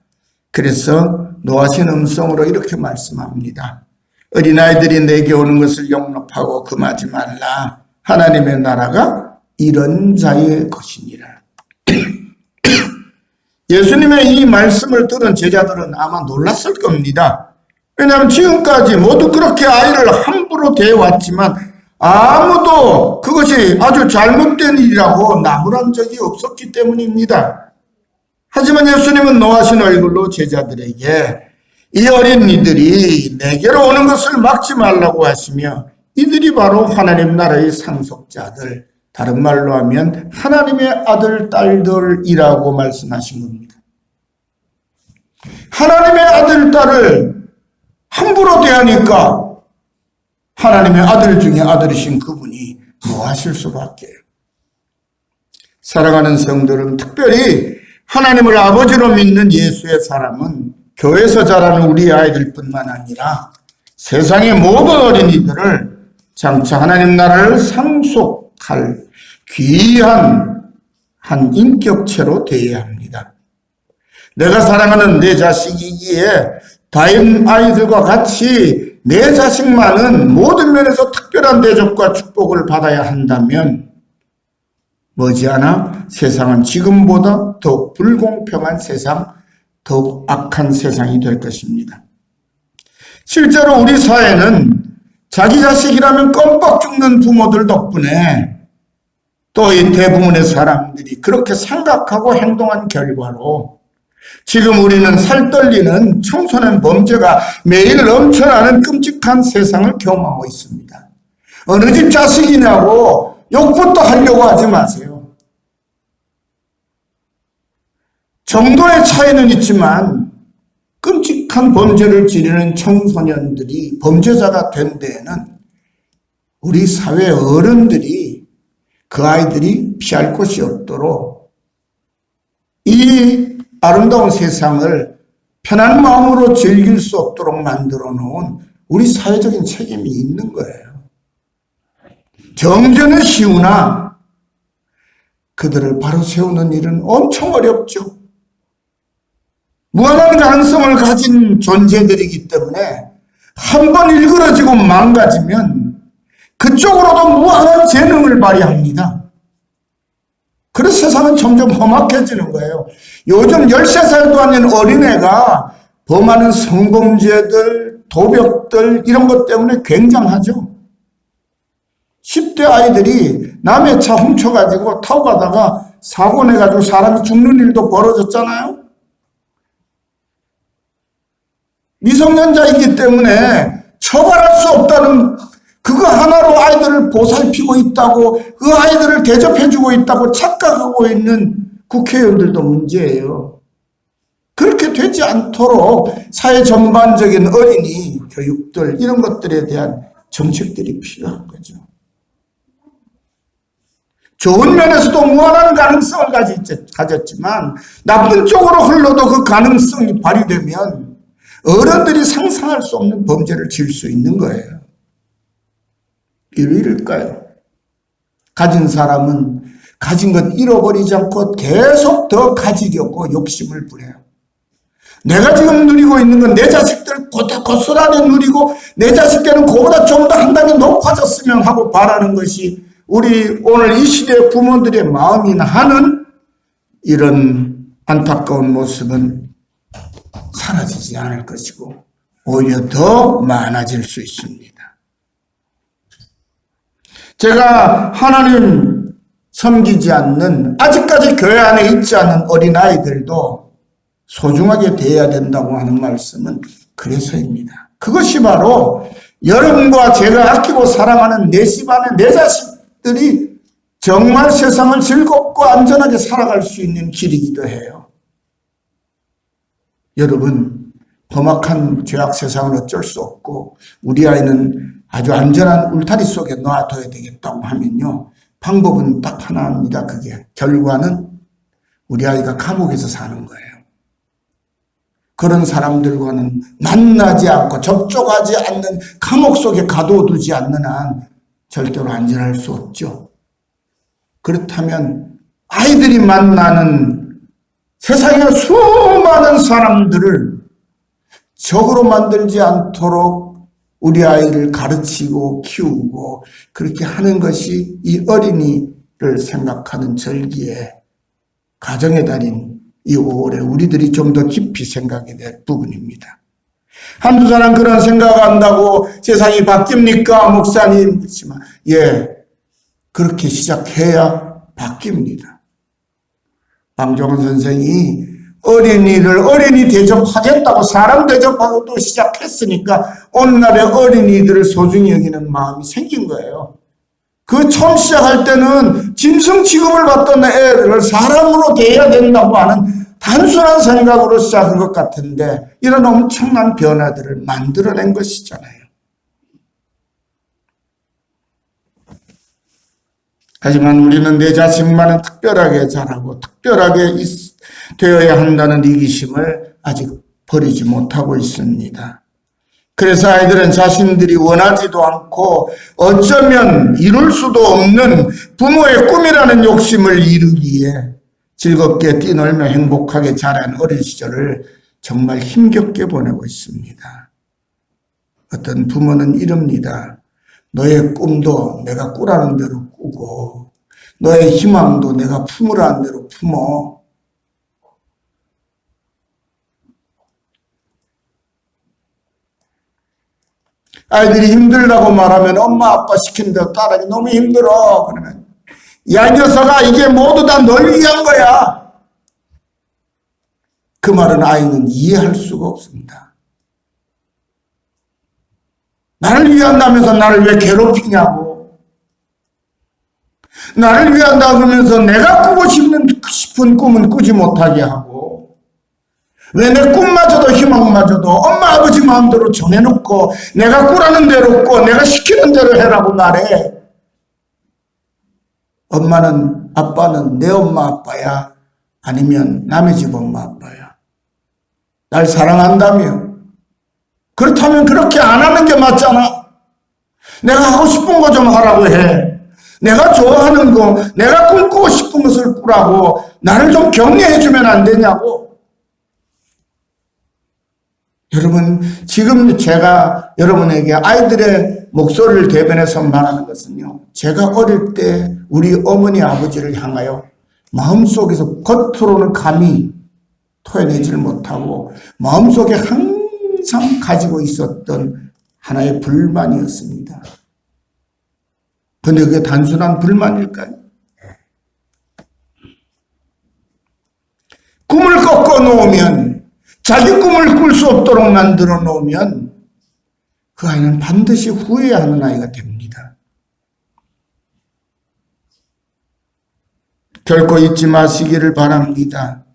Speaker 1: 그래서 노하신 음성으로 이렇게 말씀합니다. 어린아이들이 내게 오는 것을 용납하고 금하지 말라. 하나님의 나라가 이런 자의 것이니라. 예수님의 이 말씀을 들은 제자들은 아마 놀랐을 겁니다. 왜냐하면 지금까지 모두 그렇게 아이를 함부로 대해왔지만 아무도 그것이 아주 잘못된 일이라고 나무란 적이 없었기 때문입니다. 하지만 예수님은 노하신 얼굴로 제자들에게 이 어린이들이 내게로 오는 것을 막지 말라고 하시며 이들이 바로 하나님 나라의 상속자들, 다른 말로 하면 하나님의 아들, 딸들이라고 말씀하신 겁니다. 하나님의 아들, 딸을 함부로 대하니까 하나님의 아들 중에 아들이신 그분이 노하실 수밖에. 사랑하는 성도는 특별히 하나님을 아버지로 믿는 예수의 사람은 교회에서 자라는 우리 아이들뿐만 아니라 세상의 모든 어린이들을 장차 하나님 나라를 상속할 귀한 한 인격체로 대해야 합니다. 내가 사랑하는 내 자식이기에 다른 아이들과 같이 내 자식만은 모든 면에서 특별한 대접과 축복을 받아야 한다면 머지않아 세상은 지금보다 더 불공평한 세상, 더욱 악한 세상이 될 것입니다. 실제로 우리 사회는 자기 자식이라면 껌뻑 죽는 부모들 덕분에 또 이 대부분의 사람들이 그렇게 생각하고 행동한 결과로 지금 우리는 살떨리는 청소년 범죄가 매일 넘쳐나는 끔찍한 세상을 경험하고 있습니다. 어느 집 자식이냐고 욕부터 하려고 하지 마세요. 정도의 차이는 있지만 끔찍한 범죄를 저지르는 청소년들이 범죄자가 된 데에는 우리 사회 어른들이 그 아이들이 피할 곳이 없도록 이 아름다운 세상을 편한 마음으로 즐길 수 없도록 만들어 놓은 우리 사회적인 책임이 있는 거예요. 정죄는 쉬우나 그들을 바로 세우는 일은 엄청 어렵죠. 무한한 가능성을 가진 존재들이기 때문에 한 번 일그러지고 망가지면 그쪽으로도 무한한 재능을 발휘합니다. 그래서 세상은 점점 험악해지는 거예요. 요즘 13살도 아닌 어린애가 범하는 성범죄들, 도벽들 이런 것 때문에 굉장하죠. 10대 아이들이 남의 차 훔쳐가지고 타고 가다가 사고 내가지고 사람이 죽는 일도 벌어졌잖아요. 미성년자이기 때문에 처벌할 수 없다는 그거 하나로 아이들을 보살피고 있다고, 그 아이들을 대접해주고 있다고 착각하고 있는 국회의원들도 문제예요. 그렇게 되지 않도록 사회 전반적인 어린이 교육들 이런 것들에 대한 정책들이 필요한 거죠. 좋은 면에서도 무한한 가능성을 가졌지만 나쁜 쪽으로 흘러도 그 가능성이 발휘되면 어른들이 상상할 수 없는 범죄를 지을 수 있는 거예요. 이유일까요? 가진 사람은 가진 것 잃어버리지 않고 계속 더 가지려고 욕심을 부려요. 내가 지금 누리고 있는 건 내 자식들 고스란히 누리고 내 자식들은 그보다 좀 더 한 단계 높아졌으면 하고 바라는 것이 우리 오늘 이 시대의 부모들의 마음이나 하는 이런 안타까운 모습은 사라지지 않을 것이고 오히려 더 많아질 수 있습니다. 제가 하나님 섬기지 않는, 아직까지 교회 안에 있지 않은 어린아이들도 소중하게 대해야 된다고 하는 말씀은 그래서입니다. 그것이 바로 여러분과 제가 아끼고 사랑하는 내 집안의 내 자식들이 정말 세상을 즐겁고 안전하게 살아갈 수 있는 길이기도 해요. 여러분, 험악한 죄악 세상은 어쩔 수 없고 우리 아이는 아주 안전한 울타리 속에 놔둬야 되겠다고 하면요, 방법은 딱 하나입니다. 그게 결과는 우리 아이가 감옥에서 사는 거예요. 그런 사람들과는 만나지 않고 접촉하지 않는, 감옥 속에 가둬두지 않는 한 절대로 안전할 수 없죠. 그렇다면 아이들이 만나는 세상의 수많은 사람들을 적으로 만들지 않도록 우리 아이를 가르치고 키우고 그렇게 하는 것이 이 어린이를 생각하는 절기에 가정의 달인 이 5월에 우리들이 좀 더 깊이 생각해야 될 부분입니다. 한두 사람 그런 생각한다고 세상이 바뀝니까? 목사님. 그렇지만 그렇게 시작해야 바뀝니다. 방종원 선생이 어린이를 어린이 대접하겠다고 사람 대접하고 또 시작했으니까 오늘날의 어린이들을 소중히 여기는 마음이 생긴 거예요. 그 처음 시작할 때는 짐승 취급을 받던 애를 사람으로 대해야 된다고 하는 단순한 생각으로 시작한 것 같은데 이런 엄청난 변화들을 만들어낸 것이잖아요. 하지만 우리는 내 자식만은 특별하게 자라고 특별하게 되어야 한다는 이기심을 아직 버리지 못하고 있습니다. 그래서 아이들은 자신들이 원하지도 않고 어쩌면 이룰 수도 없는 부모의 꿈이라는 욕심을 이루기에 즐겁게 뛰놀며 행복하게 자란 어린 시절을 정말 힘겹게 보내고 있습니다. 어떤 부모는 이럽니다. 너의 꿈도 내가 꾸라는 대로 꾸고 너의 희망도 내가 품으라는 대로 품어. 아이들이 힘들다고 말하면 엄마 아빠 시키는 대로 따라하기 너무 힘들어. 그러면 야, 이 녀석아, 이게 모두 다 널 위한 거야. 그 말은 아이는 이해할 수가 없습니다. 나를 위한다면서 나를 왜 괴롭히냐고. 나를 위한다 그러면서 내가 꾸고 싶은 꿈은 꾸지 못하게 하고, 왜 내 꿈마저도 희망마저도 엄마 아버지 마음대로 정해놓고 내가 꾸라는 대로 꿔, 내가 시키는 대로 해라고 말해. 엄마는, 아빠는 내 엄마 아빠야? 아니면 남의 집 엄마 아빠야? 날 사랑한다며? 그렇다면 그렇게 안 하는 게 맞잖아. 내가 하고 싶은 거 좀 하라고 해. 내가 좋아하는 거, 내가 꿈꾸고 싶은 것을 꾸라고 나를 좀 격려해 주면 안 되냐고. 여러분, 지금 제가 여러분에게 아이들의 목소리를 대변해서 말하는 것은요, 제가 어릴 때 우리 어머니 아버지를 향하여 마음속에서 겉으로는 감히 토해내질 못하고 마음속에 항상 가지고 있었던 하나의 불만이었습니다. 근데 그게 단순한 불만일까요? 꿈을 꺾어 놓으면, 자기 꿈을 꿀 수 없도록 만들어 놓으면 그 아이는 반드시 후회하는 아이가 됩니다. 결코 잊지 마시기를 바랍니다.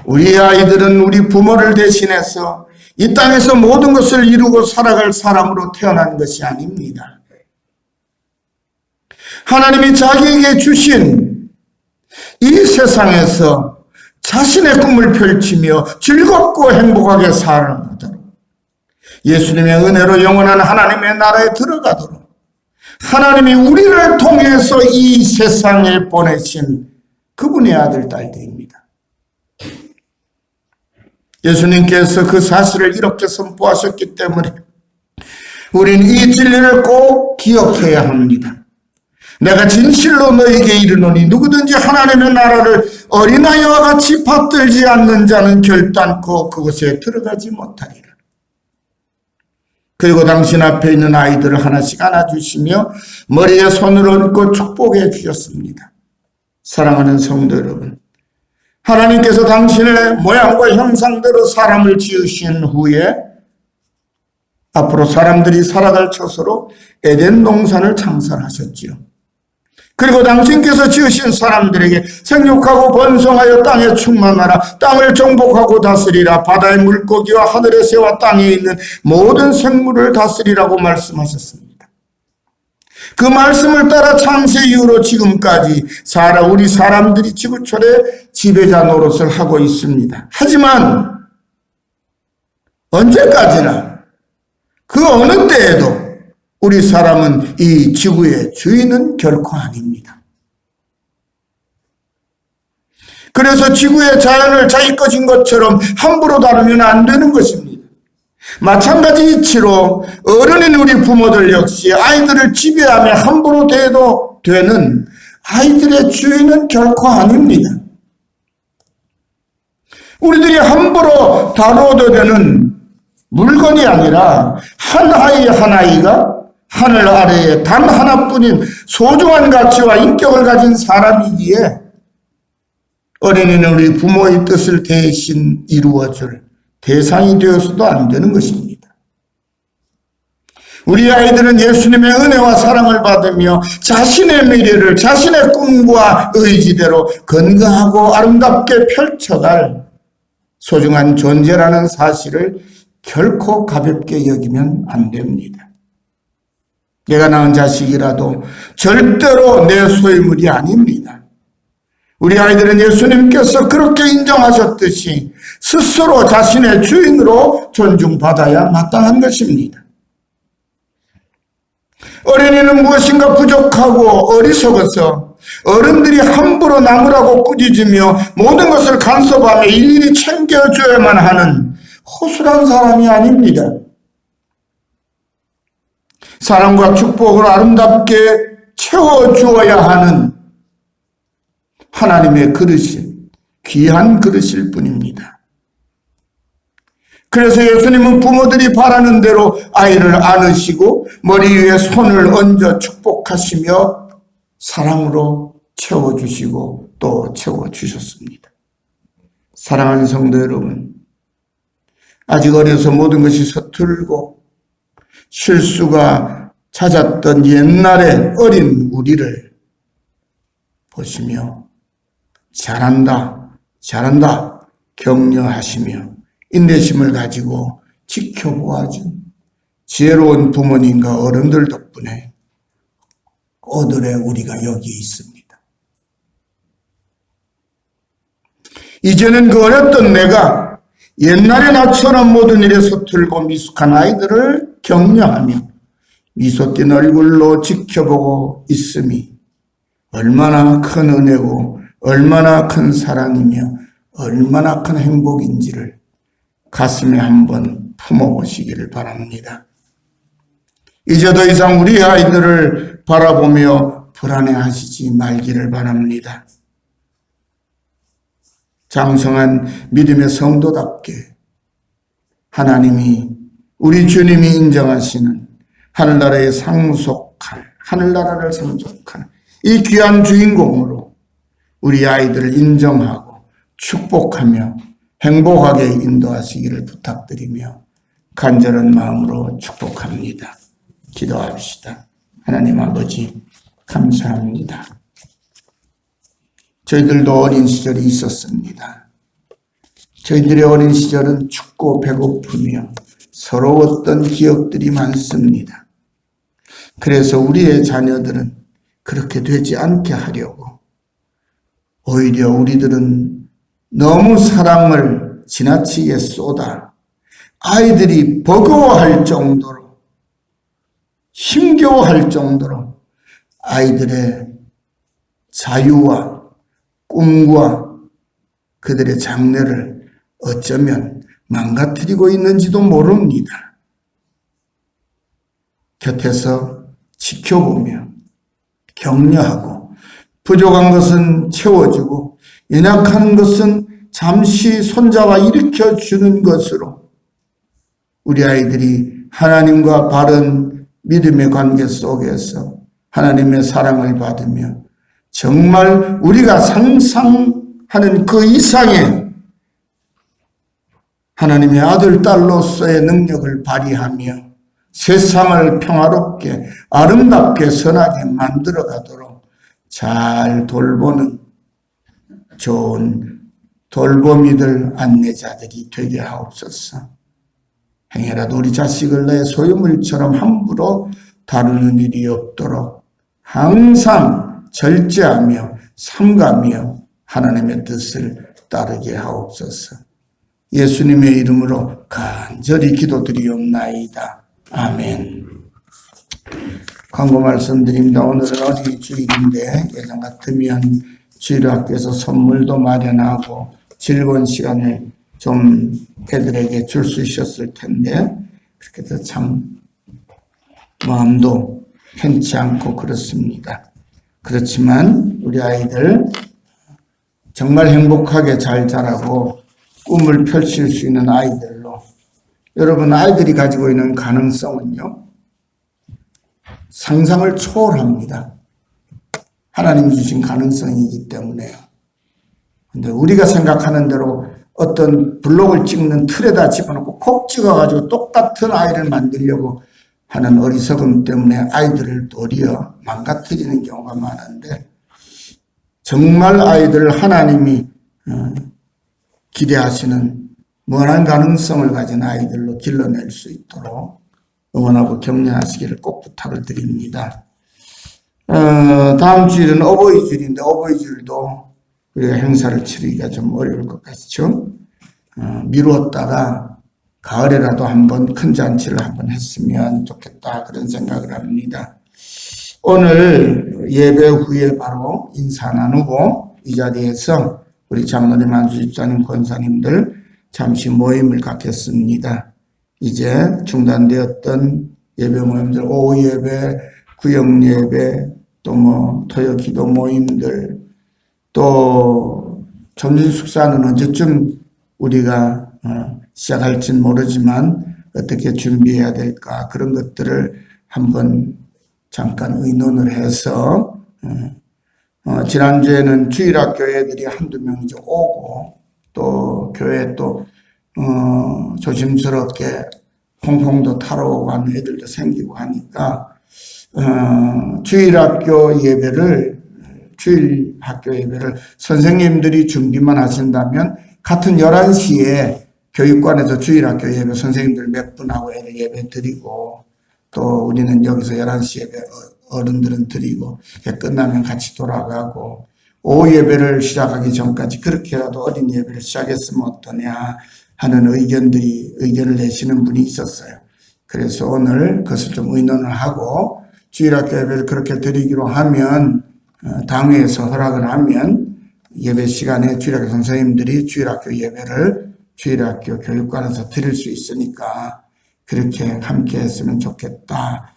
Speaker 1: 우리 아이들은 우리 부모를 대신해서 이 땅에서 모든 것을 이루고 살아갈 사람으로 태어난 것이 아닙니다. 하나님이 자기에게 주신 이 세상에서 자신의 꿈을 펼치며 즐겁고 행복하게 살아가도록, 예수님의 은혜로 영원한 하나님의 나라에 들어가도록 하나님이 우리를 통해서 이 세상에 보내신 그분의 아들, 딸들입니다. 예수님께서 그 사실을 이렇게 선포하셨기 때문에 우리는 이 진리를 꼭 기억해야 합니다. 내가 진실로 너에게 이르노니 누구든지 하나님의 나라를 어린아이와 같이 받들지 않는 자는 결단코 그곳에 들어가지 못하리라. 그리고 당신 앞에 있는 아이들을 하나씩 안아주시며 머리에 손을 얹고 축복해 주셨습니다. 사랑하는 성도 여러분, 하나님께서 당신의 모양과 형상대로 사람을 지으신 후에 앞으로 사람들이 살아갈 처소로 에덴 동산을 창설하셨지요. 그리고 당신께서 지으신 사람들에게 생육하고 번성하여 땅에 충만하라, 땅을 정복하고 다스리라, 바다의 물고기와 하늘의 새와 땅에 있는 모든 생물을 다스리라고 말씀하셨습니다. 그 말씀을 따라 창세 이후로 지금까지 우리 사람들이 지구촌의 지배자 노릇을 하고 있습니다. 하지만 언제까지나 그 어느 때에도 우리 사람은 이 지구의 주인은 결코 아닙니다. 그래서 지구의 자연을 자기 것인 것처럼 함부로 다루면 안 되는 것입니다. 마찬가지 이치로 어른인 우리 부모들 역시 아이들을 지배하며 함부로 대해도 되는 아이들의 주인은 결코 아닙니다. 우리들이 함부로 다뤄도 되는 물건이 아니라 한 아이 한 아이가 하늘 아래에 단 하나뿐인 소중한 가치와 인격을 가진 사람이기에 어린이는 우리 부모의 뜻을 대신 이루어줄 대상이 되어서도 안 되는 것입니다. 우리 아이들은 예수님의 은혜와 사랑을 받으며 자신의 미래를 자신의 꿈과 의지대로 건강하고 아름답게 펼쳐갈 소중한 존재라는 사실을 결코 가볍게 여기면 안 됩니다. 내가 낳은 자식이라도 절대로 내 소유물이 아닙니다. 우리 아이들은 예수님께서 그렇게 인정하셨듯이 스스로 자신의 주인으로 존중받아야 마땅한 것입니다. 어린이는 무엇인가 부족하고 어리석어서 어른들이 함부로 나무라고 꾸짖으며 모든 것을 간섭하며 일일이 챙겨줘야만 하는 허술한 사람이 아닙니다. 사랑과 축복을 아름답게 채워주어야 하는 하나님의 그릇인 귀한 그릇일 뿐입니다. 그래서 예수님은 부모들이 바라는 대로 아이를 안으시고 머리 위에 손을 얹어 축복하시며 사랑으로 채워주시고 또 채워주셨습니다. 사랑하는 성도 여러분, 아직 어려서 모든 것이 서툴고 실수가 잦았던 옛날의 어린 우리를 보시며 잘한다, 잘한다 격려하시며 인내심을 가지고 지켜보아준 지혜로운 부모님과 어른들 덕분에 오늘의 우리가 여기 있습니다. 이제는 그 어렸던 내가 옛날의 나처럼 모든 일에 서툴고 미숙한 아이들을 격려하며 미소 띤 얼굴로 지켜보고 있음이 얼마나 큰 은혜고 얼마나 큰 사랑이며 얼마나 큰 행복인지를 가슴에 한번 품어보시기를 바랍니다. 이제 더 이상 우리 아이들을 바라보며 불안해하시지 말기를 바랍니다. 장성한 믿음의 성도답게 하나님이 우리 주님이 인정하시는 하늘나라를 상속한 이 귀한 주인공으로 우리 아이들을 인정하고 축복하며 행복하게 인도하시기를 부탁드리며 간절한 마음으로 축복합니다. 기도합시다. 하나님 아버지 감사합니다. 저희들도 어린 시절이 있었습니다. 저희들의 어린 시절은 춥고 배고프며 서러웠던 기억들이 많습니다. 그래서 우리의 자녀들은 그렇게 되지 않게 하려고 오히려 우리들은 너무 사랑을 지나치게 쏟아 아이들이 버거워할 정도로 힘겨워할 정도로 아이들의 자유와 꿈과 그들의 장래를 어쩌면 망가뜨리고 있는지도 모릅니다. 곁에서 지켜보며 격려하고 부족한 것은 채워주고 연약한 것은 잠시 손잡아 일으켜주는 것으로 우리 아이들이 하나님과 바른 믿음의 관계 속에서 하나님의 사랑을 받으며 정말 우리가 상상하는 그 이상의 하나님의 아들, 딸로서의 능력을 발휘하며 세상을 평화롭게 아름답게 선하게 만들어 가도록 잘 돌보는 좋은 돌보미들 안내자들이 되게 하옵소서. 행여라도 우리 자식을 내 소유물처럼 함부로 다루는 일이 없도록 항상 절제하며 삼가며 하나님의 뜻을 따르게 하옵소서. 예수님의 이름으로 간절히 기도드리옵나이다. 아멘. 광고 말씀드립니다. 오늘은 어린이 주일인데 예전 같으면 주일학교에서 선물도 마련하고 즐거운 시간을 좀 애들에게 줄 수 있었을 텐데 그렇게 해서 참 마음도 편치 않고 그렇습니다. 그렇지만 우리 아이들 정말 행복하게 잘 자라고 꿈을 펼칠 수 있는 아이들로 여러분 아이들이 가지고 있는 가능성은요 상상을 초월합니다. 하나님 주신 가능성이기 때문에요. 근데 우리가 생각하는 대로 어떤 블록을 찍는 틀에다 집어넣고 콕 찍어가지고 똑같은 아이를 만들려고 하는 어리석음 때문에 아이들을 도리어 망가뜨리는 경우가 많은데 정말 아이들을 하나님이 기대하시는 무한한 가능성을 가진 아이들로 길러낼 수 있도록 응원하고 격려하시기를 꼭 부탁을 드립니다. 다음 주일은 어버이 주일인데 어버이 주일도 우리가 행사를 치르기가 좀 어려울 것 같죠. 미루었다가 가을에라도 한번 큰 잔치를 한번 했으면 좋겠다 그런 생각을 합니다. 오늘 예배 후에 바로 인사 나누고 이 자리에서 우리 장로님, 안수집사님, 권사님들 잠시 모임을 갖겠습니다. 이제 중단되었던 예배 모임들, 오후 예배, 구역 예배, 또 토요 기도 모임들, 또 점심 식사는 언제쯤 우리가 시작할진 모르지만 어떻게 준비해야 될까 그런 것들을 한번 잠깐 의논을 해서 지난주에는 주일학교 애들이 한두 명 이제 오고 또 교회에 또 조심스럽게 홍콩도 타러 오고 하는 애들도 생기고 하니까 주일학교 예배를 선생님들이 준비만 하신다면 같은 11시에 교육관에서 주일학교 예배 선생님들 몇 분하고 애들 예배 드리고 또 우리는 여기서 11시 예배 어른들은 드리고 끝나면 같이 돌아가고 오후 예배를 시작하기 전까지 그렇게라도 어린 예배를 시작했으면 어떠냐 하는 의견을 내시는 분이 있었어요. 그래서 오늘 그것을 좀 의논을 하고 주일학교 예배를 그렇게 드리기로 하면 당회에서 허락을 하면 예배 시간에 주일학교 선생님들이 주일학교 예배를 주일학교 교육관에서 드릴 수 있으니까 그렇게 함께 했으면 좋겠다.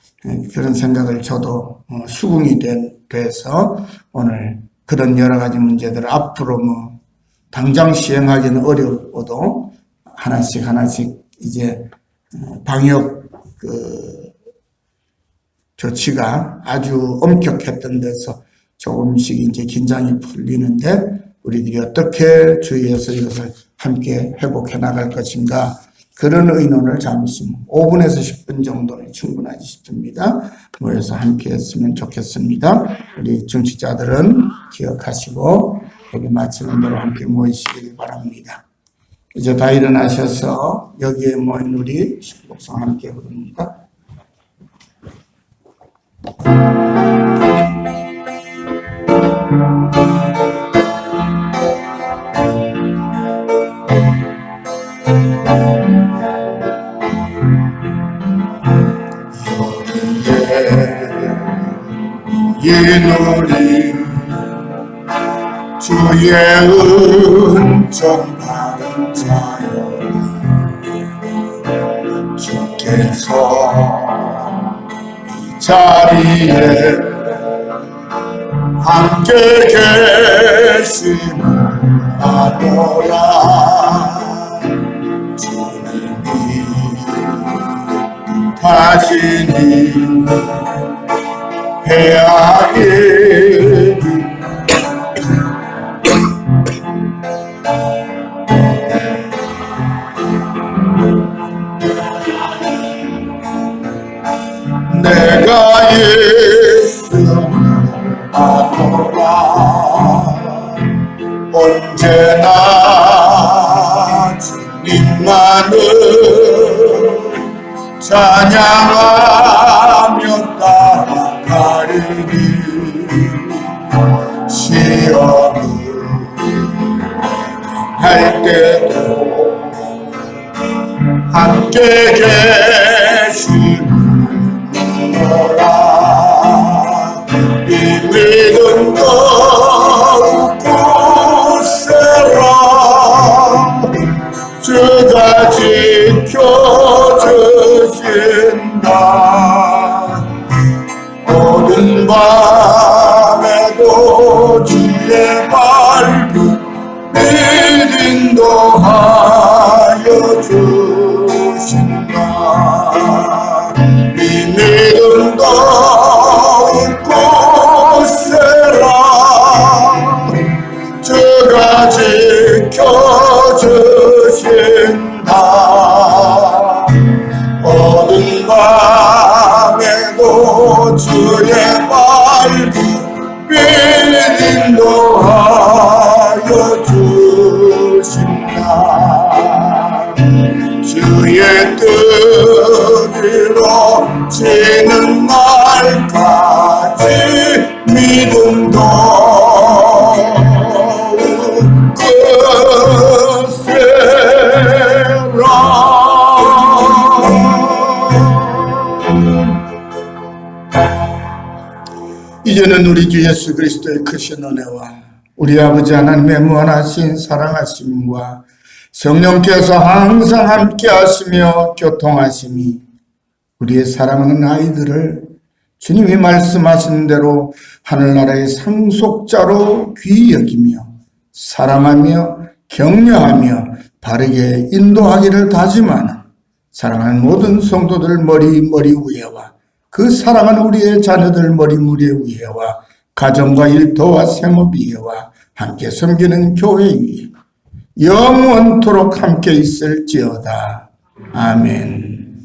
Speaker 1: 그런 생각을 저도 수긍이 돼서 오늘 그런 여러 가지 문제들을 앞으로 당장 시행하기는 어려워도 하나씩 이제 방역 조치가 아주 엄격했던 데서 조금씩 이제 긴장이 풀리는데 우리들이 어떻게 주의해서 이것을 함께 회복해 나갈 것인가 그런 의논을 잠시 5분에서 10분 정도는 충분하지 싶습니다. 모여서 함께 했으면 좋겠습니다. 우리 중시자들은 기억하시고 여기 마치는 대로 함께 모이시길 바랍니다. 이제 다 일어나셔서 여기에 모인 우리 식복성 함께 부릅니다. 이누리 주의 은총 받은 자여 주께서 이 자리에 함께 계심을 아노라 주님이 뜻하시니 해야겠니 내가 예수를 아노라 언제나 주님만을 찬양하며 따라가리니 시험을 할 때도 함께 계시노라 이 믿음 더욱 굳세라 주가 지켜주신다 모든 밤에도 주의 말씀 인도하여 주신다 이 믿음 더욱 굳세라 주가 지켜주신다 어두운 밤에도 주의 말씀 인도하여 주신다 주의 뜻으로 지는 날까지 믿음 더욱 이제는 우리 주 예수 그리스도의 크신 은혜와 우리 아버지 하나님의 무한하신 사랑하심과 성령께서 항상 함께 하시며 교통하심이 우리의 사랑하는 아이들을 주님이 말씀하신 대로 하늘나라의 상속자로 귀히 여기며 사랑하며 격려하며 바르게 인도하기를 다짐하는 사랑하는 모든 성도들 머리 위에와 그 사랑하는 우리의 자녀들 머리 위에와 가정과 일터와 생업 위에와 함께 섬기는 교회 위에 영원토록 함께 있을지어다. 아멘.